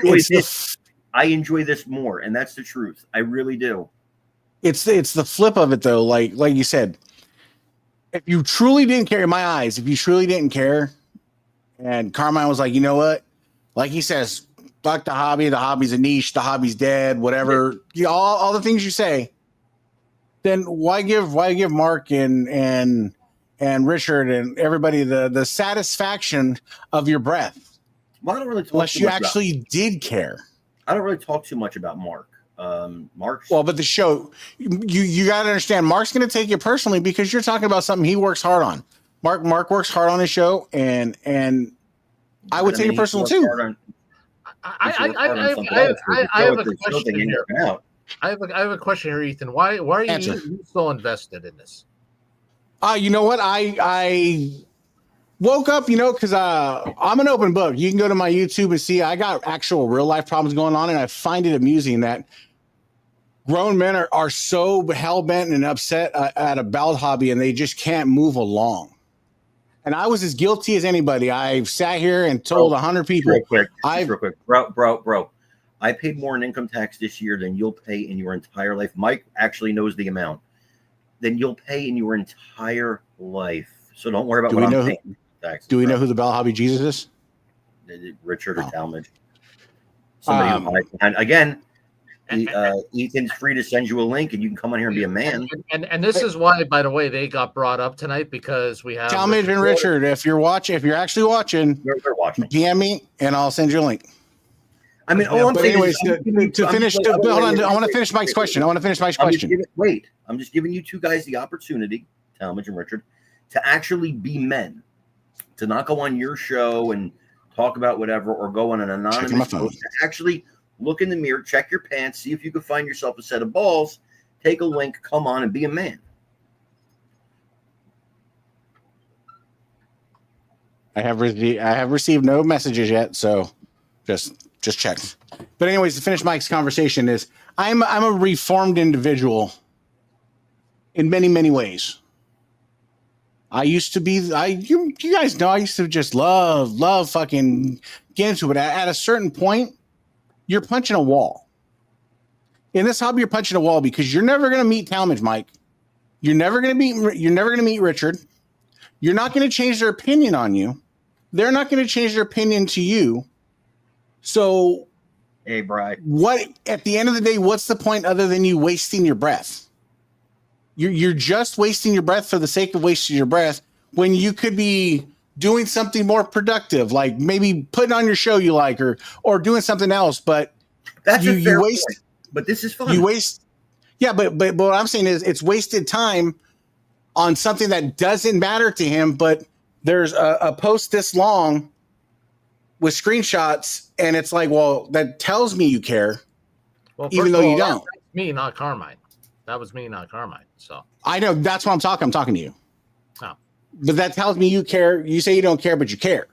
S1: I enjoy this more, and that's the truth. I really do.
S3: It's the flip of it though. Like you said, if you truly didn't care, in my eyes, if you truly didn't care, and Carmine was like, you know what, like he says, fuck the hobby. The hobby's a niche. The hobby's dead. Whatever. All the things you say. Then why give Mark and Richard and everybody the satisfaction of your breath?
S1: Well, I don't really talk
S3: unless you actually did care.
S1: I don't really talk too much about Mark.
S3: Well, but the show, you got to understand, Mark's going to take it personally because you're talking about something he works hard on. Mark works hard on his show, and I would take it personal too.
S2: I have a question here. I have a question here, Ethan. Why are you so invested in this?
S3: You know what? I woke up, because I'm an open book. You can go to my YouTube and see I got actual real life problems going on, and I find it amusing that grown men are so hell bent and upset at a belt hobby, and they just can't move along. And I was as guilty as anybody. I've sat here and told 100 people.
S1: Real quick, bro. I paid more in income tax this year than you'll pay in your entire life. Mike actually knows the amount. Than you'll pay in your entire life. So don't worry about what I'm paying.
S3: Do we know who the bell hobby Jesus is?
S1: Richard or Talmadge. Somebody who hides behind. Again, Ethan's free to send you a link and you can come on here and be a man.
S2: And this is why, by the way, they got brought up tonight because we have
S3: Talmadge and Richard. If you're actually watching, DM me and I'll send you a link.
S1: I mean, all I'm saying
S3: anyways, to finish, hold on. I want to finish Mike's question. I'm
S1: just giving you two guys the opportunity, Talmadge and Richard, to actually be men, to not go on your show and talk about whatever, or go on an anonymous post, to actually look in the mirror, check your pants, see if you can find yourself a set of balls, take a link, come on and be a man.
S3: I have received no messages yet, so just check. But anyways, to finish Mike's conversation is I'm a reformed individual in many, many ways. I used to be you guys know I used to just love fucking get into it. At a certain point, you're punching a wall. In this hobby, you're punching a wall because you're never going to meet Talmadge, Mike. You're never going to meet Richard. You're not going to change their opinion on you. They're not going to change their opinion to you. So,
S1: Hey, Bri.
S3: what at the end of the day, what's the point other than you wasting your breath? You're just wasting your breath for the sake of wasting your breath when you could be doing something more productive, like maybe putting on your show you like, or doing something else. But
S1: That's a fair
S3: you waste.
S1: point, but this is fun.
S3: You waste. Yeah, but what I'm saying is it's wasted time on something that doesn't matter to him. But there's a post this long with screenshots, and it's like, well, that tells me you care,
S2: Well,
S3: even
S2: first
S3: though
S2: of
S3: you
S2: all,
S3: don't.
S2: that's me, not Carmine. That was me, not Carmine. So
S3: I know that's what I'm talking. I'm talking to you.
S2: Oh.
S3: But that tells me you care. You say you don't care, but you care.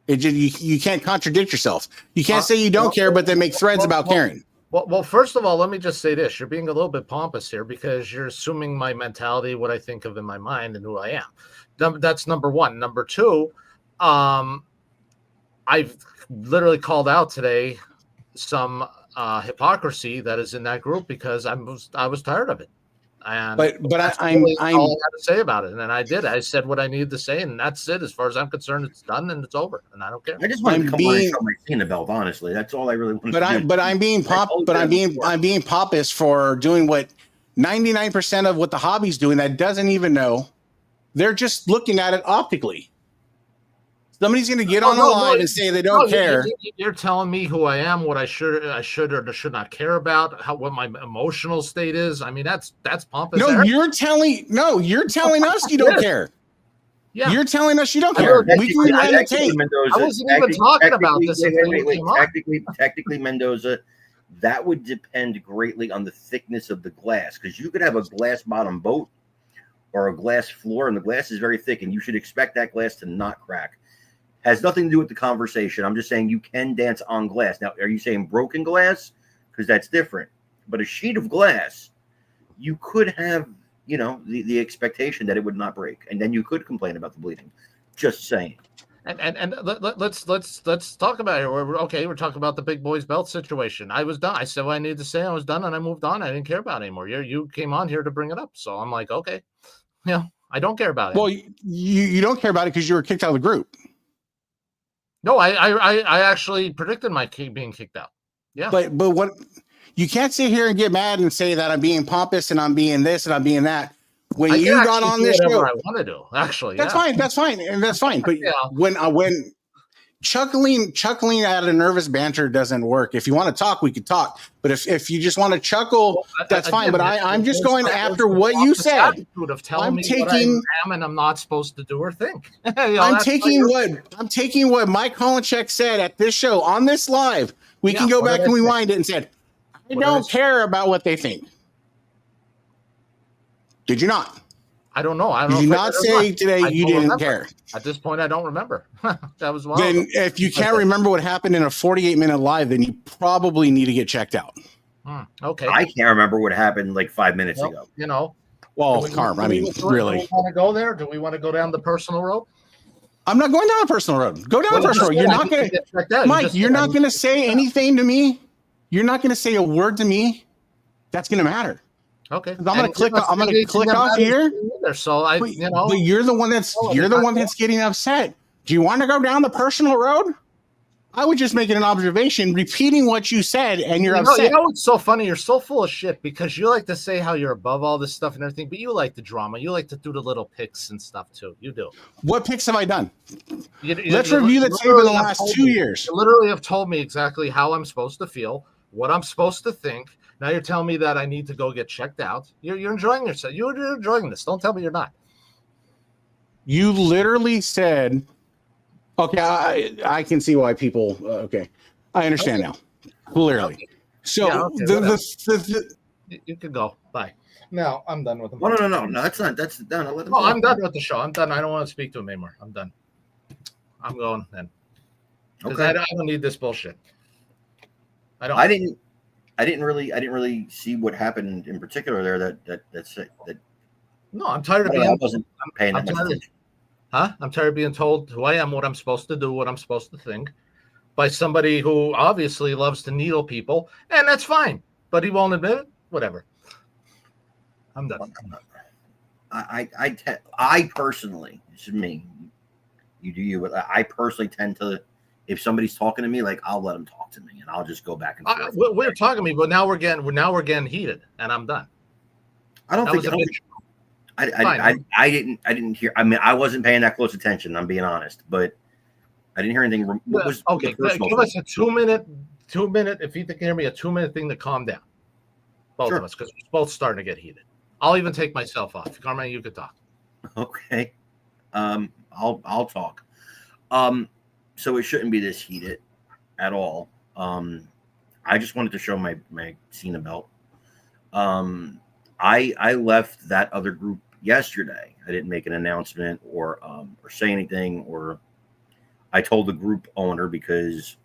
S3: It just, you can't contradict yourself. You can't say you don't care, but then make threads about caring.
S2: Well, first of all, let me just say this: you're being a little bit pompous here because you're assuming my mentality, what I think of in my mind, and who I am. That's number one. Number two, I've literally called out today some hypocrisy that is in that group because I was tired of it. And
S3: But
S2: that's
S3: I'm
S2: really all I had to say about it, and then I did. I said what I needed to say, and that's it. As far as I'm concerned, it's done and it's over, and I don't care.
S1: I just want
S3: I'm
S1: to come on and show my Cena belt. Honestly, that's all I really want.
S3: I'm being pompous for doing what 99% of what the hobby's doing that doesn't even know. They're just looking at it optically. Somebody's going to get on a live and say they don't care.
S2: You're telling me who I am, what I should or should not care about, what my emotional state is. I mean, that's pompous.
S3: No, you're telling us you don't care.
S2: Yeah,
S3: you're telling us you don't care. We can entertain.
S2: I wasn't even talking about this.
S1: Technically, Mendoza, that would depend greatly on the thickness of the glass, because you could have a glass bottom boat or a glass floor, and the glass is very thick, and you should expect that glass to not crack. Has nothing to do with the conversation. I'm just saying you can dance on glass. Now, are you saying broken glass? Because that's different. But a sheet of glass, you could have, the expectation that it would not break, and then you could complain about the bleeding. Just saying.
S2: And let's talk about it. We're talking about the big boys belt situation. I was done. I said what I needed to say. I was done, and I moved on. I didn't care about it anymore. You came on here to bring it up, so I'm like, okay, I don't care about it.
S3: Well, you don't care about it because you were kicked out of the group.
S2: No, I actually predicted my being kicked out. Yeah.
S3: But what you can't sit here and get mad and say that I'm being pompous and I'm being this and I'm being that. When you got on this show,
S2: I want to do actually.
S3: That's fine. That's fine. And that's fine. But when chuckling at a nervous banter doesn't work. If you want to talk, we could talk. But if you just want to
S2: chuckle,
S3: that's fine. But I'm just going after what you said.
S2: I'm taking what I am and I'm not supposed to do or think.
S3: I'm taking what Mike Holinchek said at this show on this live. We can go back and rewind it and said, I don't care about what they think. Did you not?
S2: I don't know.
S3: Did you not say today you didn't care?
S2: At this point, I don't remember. That was wild.
S3: Then if you can't remember what happened in a 48-minute live, then you probably need to get checked out.
S2: Okay.
S1: I can't remember what happened like 5 minutes ago.
S3: Well, Carm, I mean, really.
S2: Do we want to go there? Do we want to go down the personal road?
S3: I'm not going down the personal road. Go down the personal road. You're not going to, Mike, you're not going to say anything to me. You're not going to say a word to me. That's going to matter.
S2: Okay.
S3: I'm going to click off here.
S2: So
S3: but you're the one that's getting upset. Do you want to go down the personal road? I would just make it an observation, repeating what you said, and you're upset.
S2: You know what's so funny? You're so full of shit because you like to say how you're above all this stuff and everything, but you like the drama. You like to do the little picks and stuff too. You do.
S3: What picks have I done? Let's review the tape in the last 2 years.
S2: You literally have told me exactly how I'm supposed to feel, what I'm supposed to think. Now you're telling me that I need to go get checked out. You're enjoying yourself. You're enjoying this. Don't tell me you're not.
S3: You literally said, okay, I can see why people, okay. I understand now, clearly. Okay. So
S2: you can go. Bye. No, I'm done with him.
S1: No, that's not. That's done.
S2: I'm done with the show. I'm done. I don't want to speak to him anymore. I'm done. I'm going then. Okay. I don't need this bullshit.
S1: I didn't really see what happened in particular there. That.
S2: No, I'm tired of being. I'm paying attention. I'm tired of being told who I am, what I'm supposed to do, what I'm supposed to think. by somebody who obviously loves to needle people, and that's fine. But he won't admit it. Whatever. I'm done.
S1: I personally, this is me. You do you, but I personally tend to, if somebody's talking to me, like I'll let them talk to me, and I'll just go back and forth.
S2: We're talking to me, but now we're getting heated, and I'm done.
S1: I don't think. I didn't hear. I mean, I wasn't paying that close attention. I'm being honest, but I didn't hear anything. What was
S2: okay? Give us a 2 minute. If you can hear me, a 2 minute thing to calm down, both of us, because we're both starting to get heated. I'll even take myself off. Carmine, you could talk.
S1: Okay. I'll talk. So it shouldn't be this heated at all. I just wanted to show my Cena belt. I left that other group yesterday. I didn't make an announcement or say anything, or I told the group owner because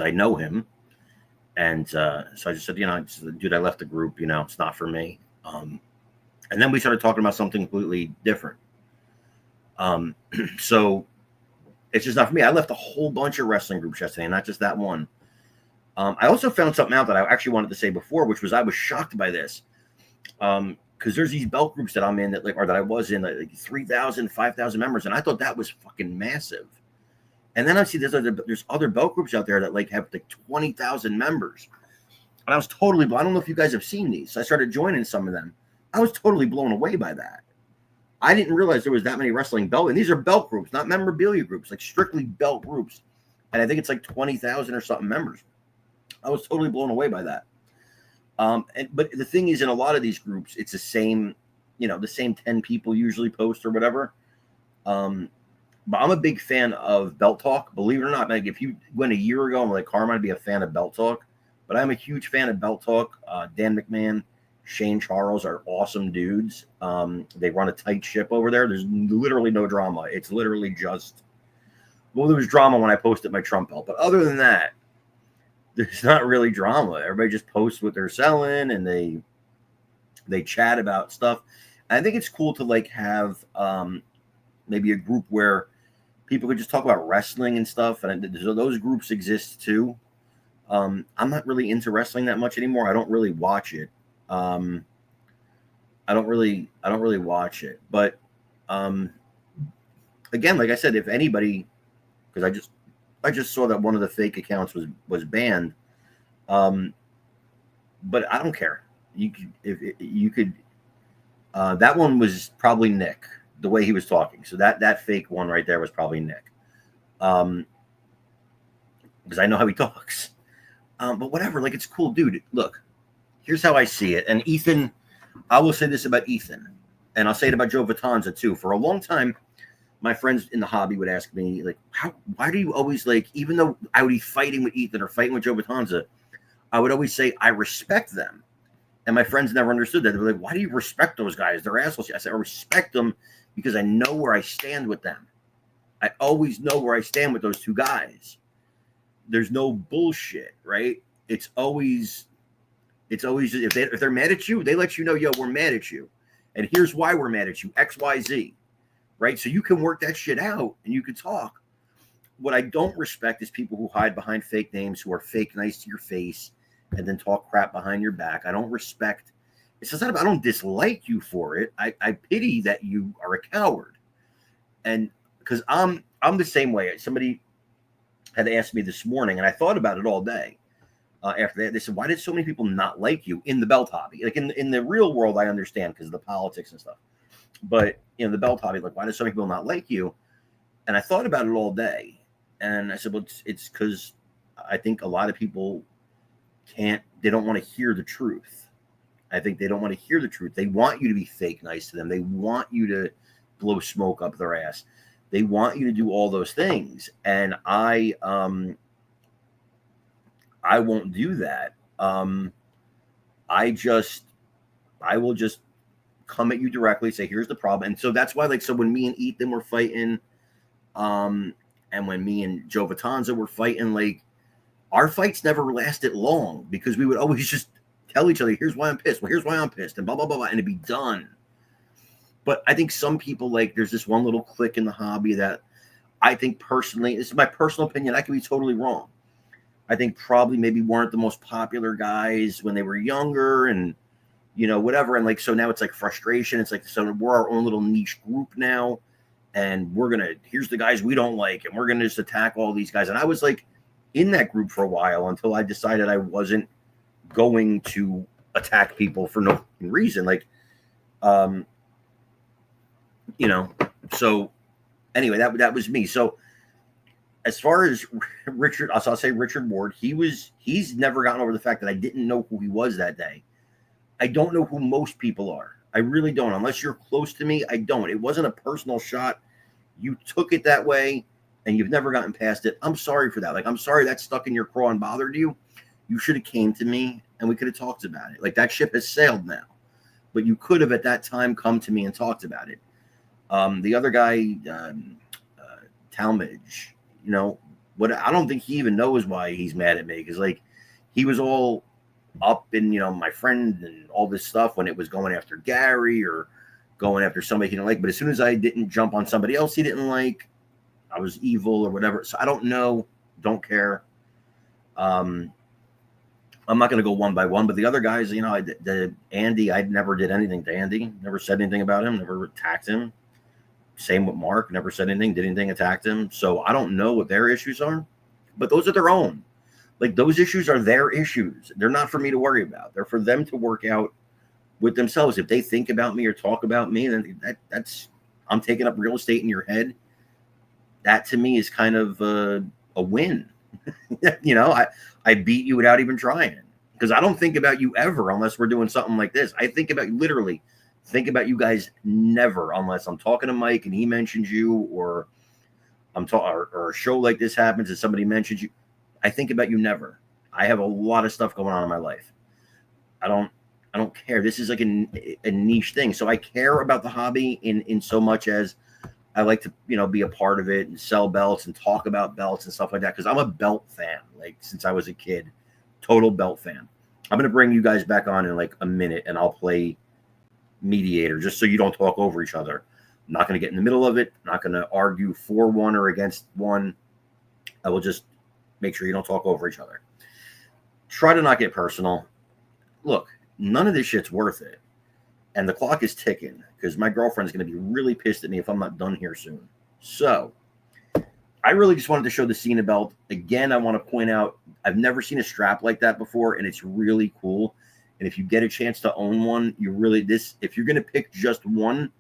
S1: I know him. And so I just said, dude, I left the group, it's not for me. And then we started talking about something completely different. So it's just not for me. I left a whole bunch of wrestling groups yesterday, not just that one. I also found something out that I actually wanted to say before, which was I was shocked by this. Because there's these belt groups that I'm in that I was in, like 3,000, 5,000 members, and I thought that was fucking massive. And then I see there's other belt groups out there that have 20,000 members. And I was totally, I don't know if you guys have seen these. So I started joining some of them. I was totally blown away by that. I didn't realize there was that many wrestling belt, and these are belt groups, not memorabilia groups, like strictly belt groups. And I think it's like 20,000 or something members. I was totally blown away by that. But the thing is, in a lot of these groups, it's the same, the same 10 people usually post or whatever. But I'm a big fan of Belt Talk. Believe it or not, like if you went a year ago, I'm like, Carmine, I'd be a fan of Belt Talk. But I'm a huge fan of Belt Talk. Dan McMahon, Shane Charles are awesome dudes. They run a tight ship over there. There's literally no drama. It's literally just, there was drama when I posted my Trump belt. But other than that, there's not really drama. Everybody just posts what they're selling, and they chat about stuff. And I think it's cool to have maybe a group where people could just talk about wrestling and stuff. And those groups exist too. I'm not really into wrestling that much anymore. I don't really watch it. I don't really watch it. But again, like I said, if anybody, because I just saw that one of the fake accounts was banned. But I don't care. You could that one was probably Nick, the way he was talking. So that fake one right there was probably Nick. Because I know how he talks. But whatever, it's cool, dude. Look, here's how I see it. And Ethan, I will say this about Ethan, and I'll say it about Joe Vitanza too. For a long time, my friends in the hobby would ask me, why do you always even though I would be fighting with Ethan or fighting with Joe Vitanza, I would always say I respect them. And my friends never understood that. They were like, why do you respect those guys? They're assholes. I said, I respect them because I know where I stand with them. I always know where I stand with those two guys. There's no bullshit, right? It's always if they're mad at you, they let you know, yo, we're mad at you. And here's why we're mad at you, X, Y, Z. Right? So you can work that shit out and you can talk. What I don't respect is people who hide behind fake names, who are fake nice to your face and then talk crap behind your back. I don't respect. It's just not about, I don't dislike you for it. I pity that you are a coward. And because I'm the same way. Somebody had asked me this morning, and I thought about it all day. After that, they said, why did so many people not like you in the belt hobby? In the real world, I understand because of the politics and stuff. But the belt hobby, why do some people not like you? And I thought about it all day. And I said, well, it's because I think a lot of people they don't want to hear the truth. I think they don't want to hear the truth. They want you to be fake nice to them. They want you to blow smoke up their ass. They want you to do all those things. And I won't do that. I will just come at you directly, say, here's the problem. And so that's why, so when me and Ethan were fighting, and when me and Joe Vitanza were fighting, our fights never lasted long because we would always just tell each other, here's why I'm pissed. Well, here's why I'm pissed, and blah, blah, blah, blah, and it'd be done. But I think some people, there's this one little clique in the hobby that I think personally, this is my personal opinion. I could be totally wrong. I think probably maybe weren't the most popular guys when they were younger and, whatever. And like, so now it's like frustration. It's like, so we're our own little niche group now. And here's the guys we don't like. And we're going to just attack all these guys. And I was like in that group for a while until I decided I wasn't going to attack people for no reason. Like, so anyway, that was me. So as far as Richard, I'll say Richard Ward, he's never gotten over the fact that I didn't know who he was that day. I don't know who most people are. I really don't. Unless you're close to me, I don't. It wasn't a personal shot. You took it that way and you've never gotten past it. I'm sorry for that. Like, I'm sorry that stuck in your craw and bothered you. You should have came to me and we could have talked about it. Like, that ship has sailed now. But you could have at that time come to me and talked about it. The other guy, Talmadge, what I don't think he even knows why he's mad at me, because like he was all up in my friend and all this stuff when it was going after Gary or going after somebody he didn't like. But as soon as I didn't jump on somebody else he didn't like, I was evil or whatever. So I don't know, don't care. I'm not going to go one by one, but the other guys, Andy, I never did anything to Andy, never said anything about him, never attacked him. Same with Mark, never said anything, did anything, attacked him. So I don't know what their issues are, but those are their own. Like, those issues are their issues. They're not for me to worry about. They're for them to work out with themselves. If they think about me or talk about me, then that's I'm taking up real estate in your head. That to me is kind of a win. I beat you without even trying, because I don't think about you ever unless we're doing something like this. I think about you guys never unless I'm talking to Mike and he mentions you, or or a show like this happens and somebody mentions you. I think about you never. I have a lot of stuff going on in my life. I don't care. This is like a niche thing. So I care about the hobby in so much as I like to, be a part of it and sell belts and talk about belts and stuff like that. Cause I'm a belt fan, like since I was a kid, total belt fan. I'm going to bring you guys back on in like a minute and I'll play mediator just so you don't talk over each other. I'm not going to get in the middle of it. I'm not going to argue for one or against one. I will just make sure you don't talk over each other. Try to not get personal. Look, none of this shit's worth it. And the clock is ticking because my girlfriend's going to be really pissed at me if I'm not done here soon. So I really just wanted to show the Cena belt. Again, I want to point out, I've never seen a strap like that before, and it's really cool. And if you get a chance to own one, if you're going to pick just one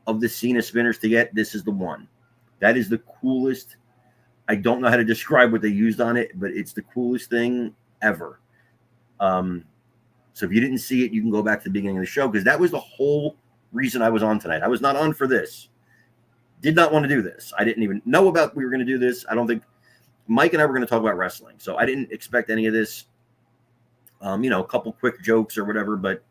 S1: of the Cena spinners to get, this is the one. That is the coolest. I don't know how to describe what they used on it, but it's the coolest thing ever. So if you didn't see it, you can go back to the beginning of the show, because that was the whole reason I was on tonight. I was not on for this. Did not want to do this. I didn't even know about we were going to do this. I don't think Mike and I were going to talk about wrestling. So I didn't expect any of this. A couple quick jokes or whatever, but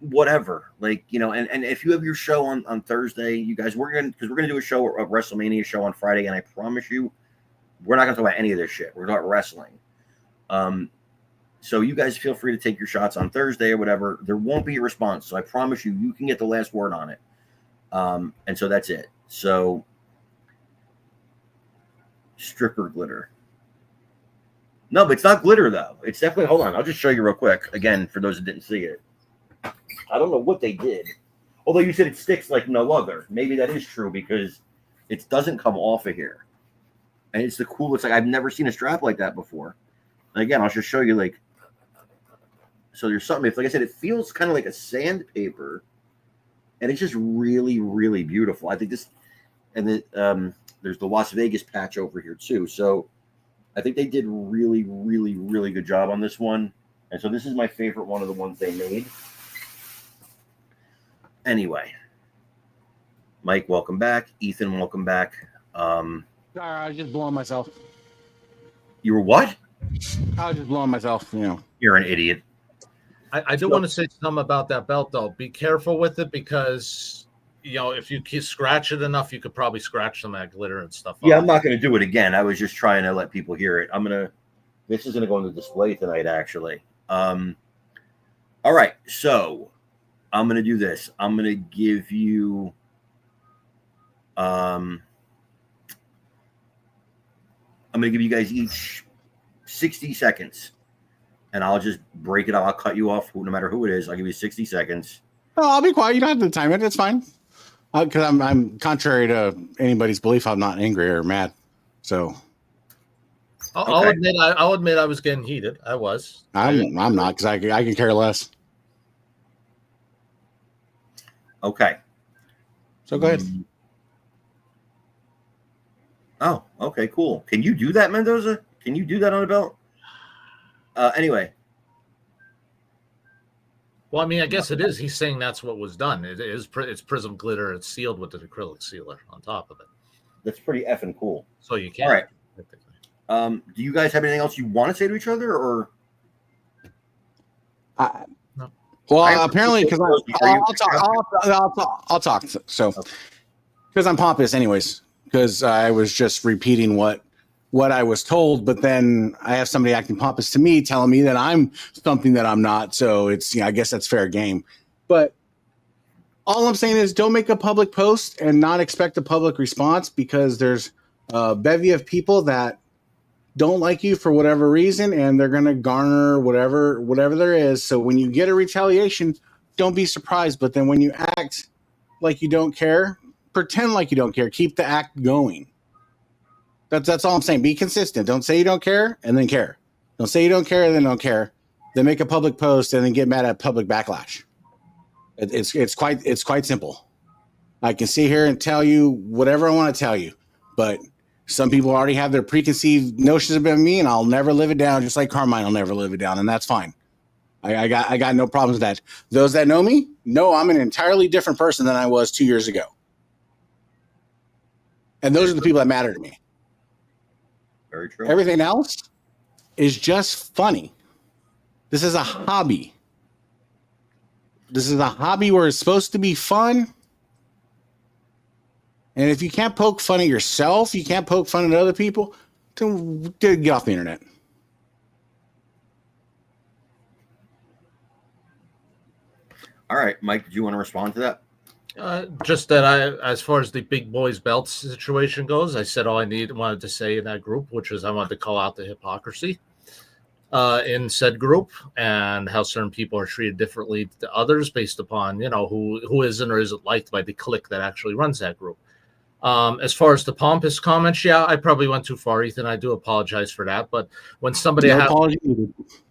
S1: whatever. Like, and if you have your show on Thursday, you guys, we're going to do a WrestleMania show on Friday. And I promise you, we're not going to talk about any of this shit. We're talking about wrestling. So you guys feel free to take your shots on Thursday or whatever. There won't be a response. So I promise you can get the last word on it. And so that's it. So stripper glitter. No, but it's not glitter though. It's definitely, hold on. I'll just show you real quick. Again, for those that didn't see it. I don't know what they did. Although you said it sticks like no other. Maybe that is true because it doesn't come off of here. And it's the coolest. Like, I've never seen a strap like that before. And again, I'll just show you like, so there's something, like I said, it feels kind of like a sandpaper, and it's just really, really beautiful. I think this, and then there's the Las Vegas patch over here too. So I think they did really, really, really good job on this one. And so this is my favorite one of the ones they made. Anyway, Mike, welcome back. Ethan, welcome back.
S3: I was just blowing myself.
S1: You were what?
S3: I was just blowing myself,
S1: You're an idiot.
S2: I do want to say something about that belt, though. Be careful with it because, if you scratch it enough, you could probably scratch some of that glitter and stuff.
S1: Yeah, I'm not going to do it again. I was just trying to let people hear it. This is going to go on the display tonight, actually. All right, so I'm going to do this. I'm going to give you, I'm going to give you guys each 60 seconds, and I'll just break it up. I'll cut you off no matter who it is. I'll give you 60 seconds.
S3: No, I'll be quiet. You don't have to time it. It's fine. Because I'm contrary to anybody's belief. I'm not angry or mad. So
S2: I'll
S1: Okay.
S2: admit I'll admit I was getting heated. I was.
S3: I'm not, because I can care less.
S1: Okay.
S3: So go ahead.
S1: Oh, okay, cool. Can you do that, Mendoza? Can you do that on a belt? Anyway,
S2: Well, I mean, I guess it is. He's saying that's what was done. It's prism glitter. It's sealed with an acrylic sealer on top of it,
S1: that's pretty effing cool.
S2: so you can't.
S1: All right. Do you guys have anything else you want to say to each other, or
S2: No.
S3: Well, apparently, because
S1: Are you-
S3: I'll talk. So, because I'm pompous, anyways, because I was just repeating what I was told, but then I have somebody acting pompous to me, telling me that I'm something that I'm not. So it's, I guess that's fair game. But all I'm saying is, don't make a public post and not expect a public response, because there's a bevy of people that don't like you for whatever reason, and they're going to garner whatever there is. So when you get a retaliation, don't be surprised. But then when you act like you don't care, pretend like you don't care. Keep the act going. That's all I'm saying. Be consistent. Don't say you don't care and then care. Don't say you don't care and then don't care. Then make a public post and then get mad at public backlash. It's quite simple. I can sit here and tell you whatever I want to tell you, but some people already have their preconceived notions about me, and I'll never live it down, just like Carmine will never live it down, and that's fine. I got no problems with that. Those that know me know I'm an entirely different person than I was 2 years ago. And those are the people that matter to me.
S1: very true?
S3: Everything else is just funny. This is a hobby. This is a hobby where it's supposed to be fun. And if you can't poke fun at yourself, you can't poke fun at other people, then get off the internet.
S1: All right, Mike, did you want to respond to that?
S2: Just that as far as the big boys belts situation goes, I said all I wanted to say in that group, which was I wanted to call out the hypocrisy in said group, and how certain people are treated differently to others based upon, who isn't or isn't liked by the clique that actually runs that group. As far as the pompous comments, yeah, I probably went too far, Ethan. I do apologize for that. But when somebody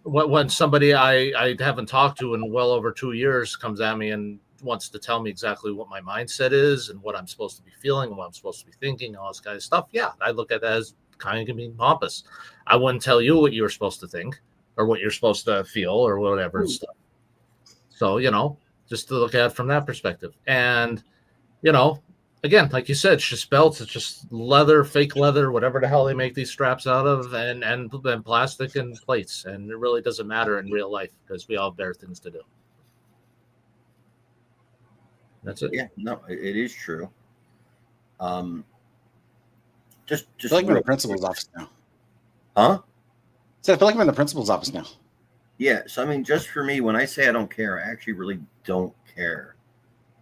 S2: when somebody I haven't talked to in well over 2 years comes at me and wants to tell me exactly what my mindset is and what I'm supposed to be feeling and what I'm supposed to be thinking, all this kind of stuff, yeah, I look at that as kind of being pompous. I wouldn't tell you what you were supposed to think or what you're supposed to feel or whatever stuff. So, just to look at it from that perspective. And, again, like you said, it's just belts. It's just leather, fake leather, whatever the hell they make these straps out of, and plastic and plates. And it really doesn't matter in real life because we all have better things to do. That's it.
S1: Yeah, no, it is true. Just
S3: I feel like I'm in the principal's office now.
S1: huh?
S3: So I feel like I'm in the principal's office now.
S1: Yeah, so I mean, just for me, when I say I don't care, I actually really don't care.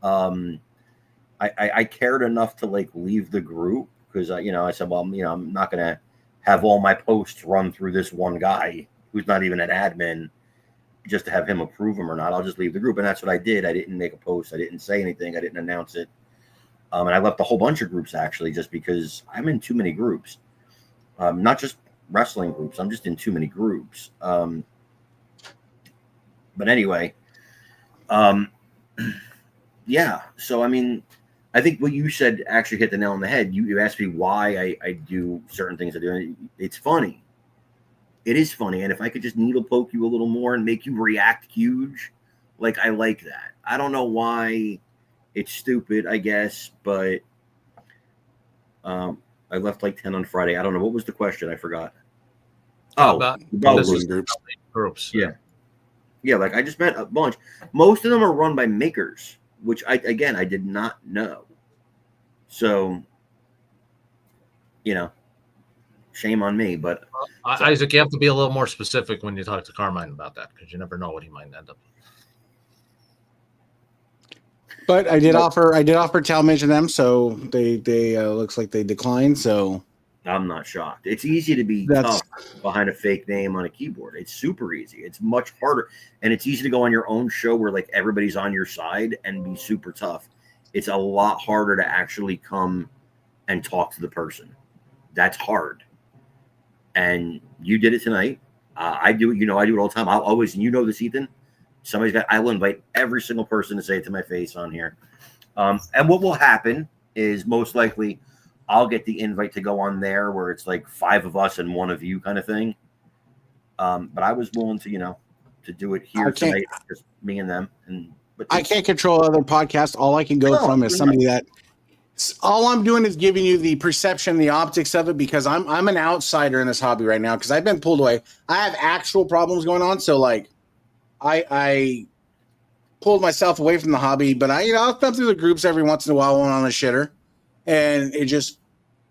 S1: I cared enough to leave the group because I said, well, I'm not gonna have all my posts run through this one guy who's not even an admin just to have him approve them or not. I'll just leave the group, and that's what I did. I didn't make a post. I didn't say anything. I didn't announce it. And I left a whole bunch of groups actually, just because I'm in too many groups. Not just wrestling groups. I'm just in too many groups. But anyway, yeah. So I mean, I think what you said actually hit the nail on the head. You asked me why I do certain things I do. It's funny. It is funny. And if I could just needle poke you a little more and make you react huge, I like that. I don't know why it's stupid, I guess, but I left 10 on Friday. I don't know. What was the question? I forgot. Oh,
S2: About groups.
S1: Yeah. Yeah, I just met a bunch. Most of them are run by makers, which I did not know. So, shame on me. But
S2: Isaac, you have to be a little more specific when you talk to Carmine about that because you never know what he might end up.
S3: But I did offer to mention them, so they looks like they declined. So
S1: I'm not shocked. It's easy to be
S3: That's-
S1: tough behind a fake name on a keyboard. It's super easy. It's much harder, and it's easy to go on your own show where like everybody's on your side and be super tough. It's a lot harder to actually come and talk to the person. That's hard, and you did it tonight. I do it. I do it all the time. I'll always, and you know this, Ethan. I will invite every single person to say it to my face on here. And what will happen is most likely I'll get the invite to go on there where it's like 5 of us and 1 of you kind of thing. But I was willing to, to do it here tonight, just me and them. But
S3: I can't control other podcasts. All I can go from is somebody that. All I'm doing is giving you the perception, the optics of it, because I'm an outsider in this hobby right now because I've been pulled away. I have actual problems going on, so like, I pulled myself away from the hobby. But I'll come through the groups every once in a while when I'm on a shitter, and it just,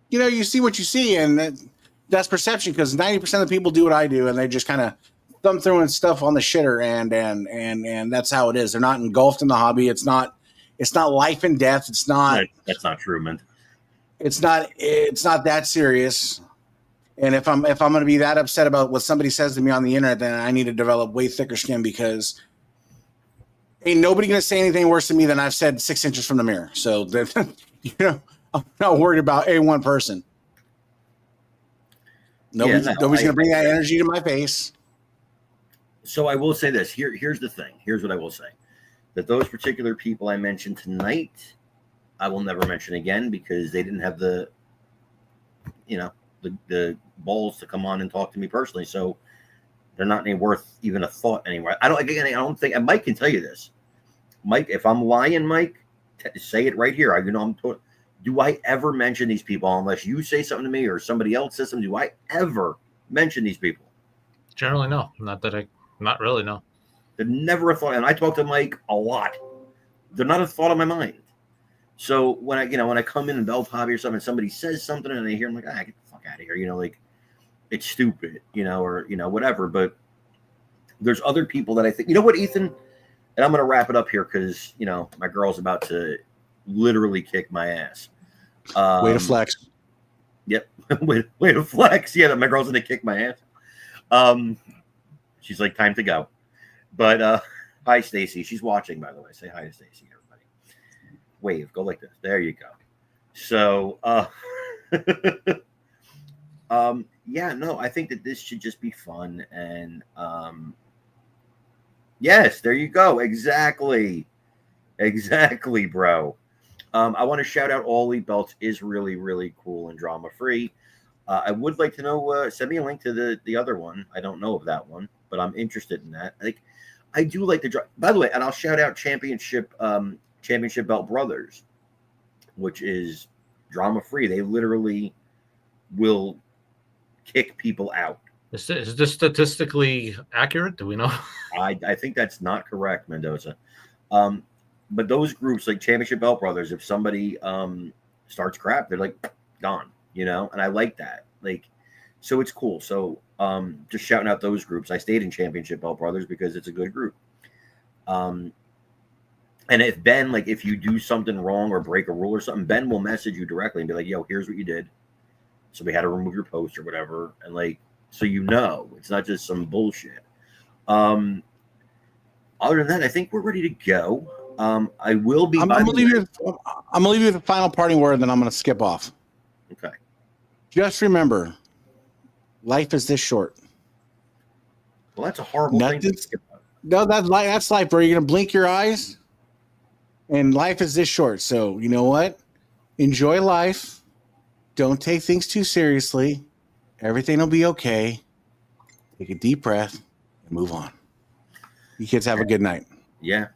S3: you see what you see, and that's perception because 90% of the people do what I do, and they just kind of thumb throwing stuff on the shitter, and that's how it is. They're not engulfed in the hobby. It's not life and death. It's not.
S1: That's not true, man.
S3: It's not that serious. And if I'm going to be that upset about what somebody says to me on the internet, then I need to develop way thicker skin because ain't nobody going to say anything worse to me than I've said 6 inches from the mirror. So I'm not worried about one person. Nobody's going to bring that energy to my face.
S1: So I will say this. Here's the thing. Here's what I will say. That those particular people I mentioned tonight, I will never mention again because they didn't have the balls to come on and talk to me personally. So they're not any worth even a thought anywhere. I don't think, and Mike can tell you this. Mike, if I'm lying, Mike, say it right here. Do I ever mention these people unless you say something to me or somebody else says something? Do I ever mention these people?
S2: Generally, no. Not really, no.
S1: They're never a thought, and I talk to Mike a lot. They're not a thought on my mind. So when I come in Bell Hobby or something, and somebody says something, and I hear, I'm like, get the fuck out of here, like it's stupid, or whatever. But there's other people that I think, what, Ethan, and I'm gonna wrap it up here because my girl's about to literally kick my ass.
S3: Way to flex.
S1: Yep, way to flex. Yeah, my girl's gonna kick my ass. She's like, time to go. But hi, Stacy. She's watching, by the way. Say hi to Stacy, everybody. Wave. Go like this. There you go. So, I think that this should just be fun. And yes, there you go. Exactly, bro. I want to shout out All Elite Belts is really, really cool and drama free. I would like to know. Send me a link to the other one. I don't know of that one, but I'm interested in that. I do like the. By the way, and I'll shout out Championship Belt Brothers, which is drama free. They literally will kick people out.
S2: Is this statistically accurate? Do we know?
S1: I think that's not correct, Mendoza. But those groups like Championship Belt Brothers, if somebody starts crap, they're like gone, and I like that. So it's cool. So just shouting out those groups. I stayed in Championship Belt Brothers because it's a good group. And if Ben, if you do something wrong or break a rule or something, Ben will message you directly and be like, yo, here's what you did. So we had to remove your post or whatever. And so it's not just some bullshit. Other than that, I think we're ready to go. I will be. I'm gonna leave you
S3: with a final parting word, then I'm gonna skip off.
S1: Okay.
S3: Just remember, life is this short.
S1: Well, that's a horrible thing to skip off.
S3: No, that's life, bro. You're gonna blink your eyes, and life is this short. So you know what? Enjoy life. Don't take things too seriously. Everything will be okay. Take a deep breath and move on. You kids have a good night.
S1: Yeah.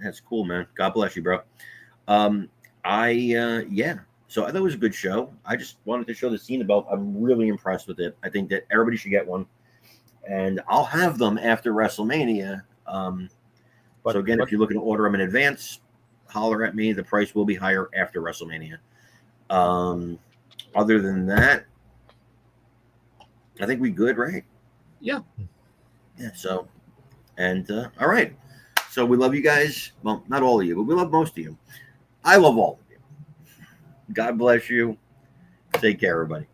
S1: That's cool, man. God bless you, bro. So I thought it was a good show. I just wanted to show the scene belt. I'm really impressed with it. I think that everybody should get one. And I'll have them after WrestleMania. So again, if you're looking to order them in advance, holler at me. The price will be higher after WrestleMania. Other than that, I think we good, right?
S2: Yeah.
S1: Yeah. So, and all right. So we love you guys. Well, not all of you, but we love most of you. I love all of you. God bless you. Take care, everybody.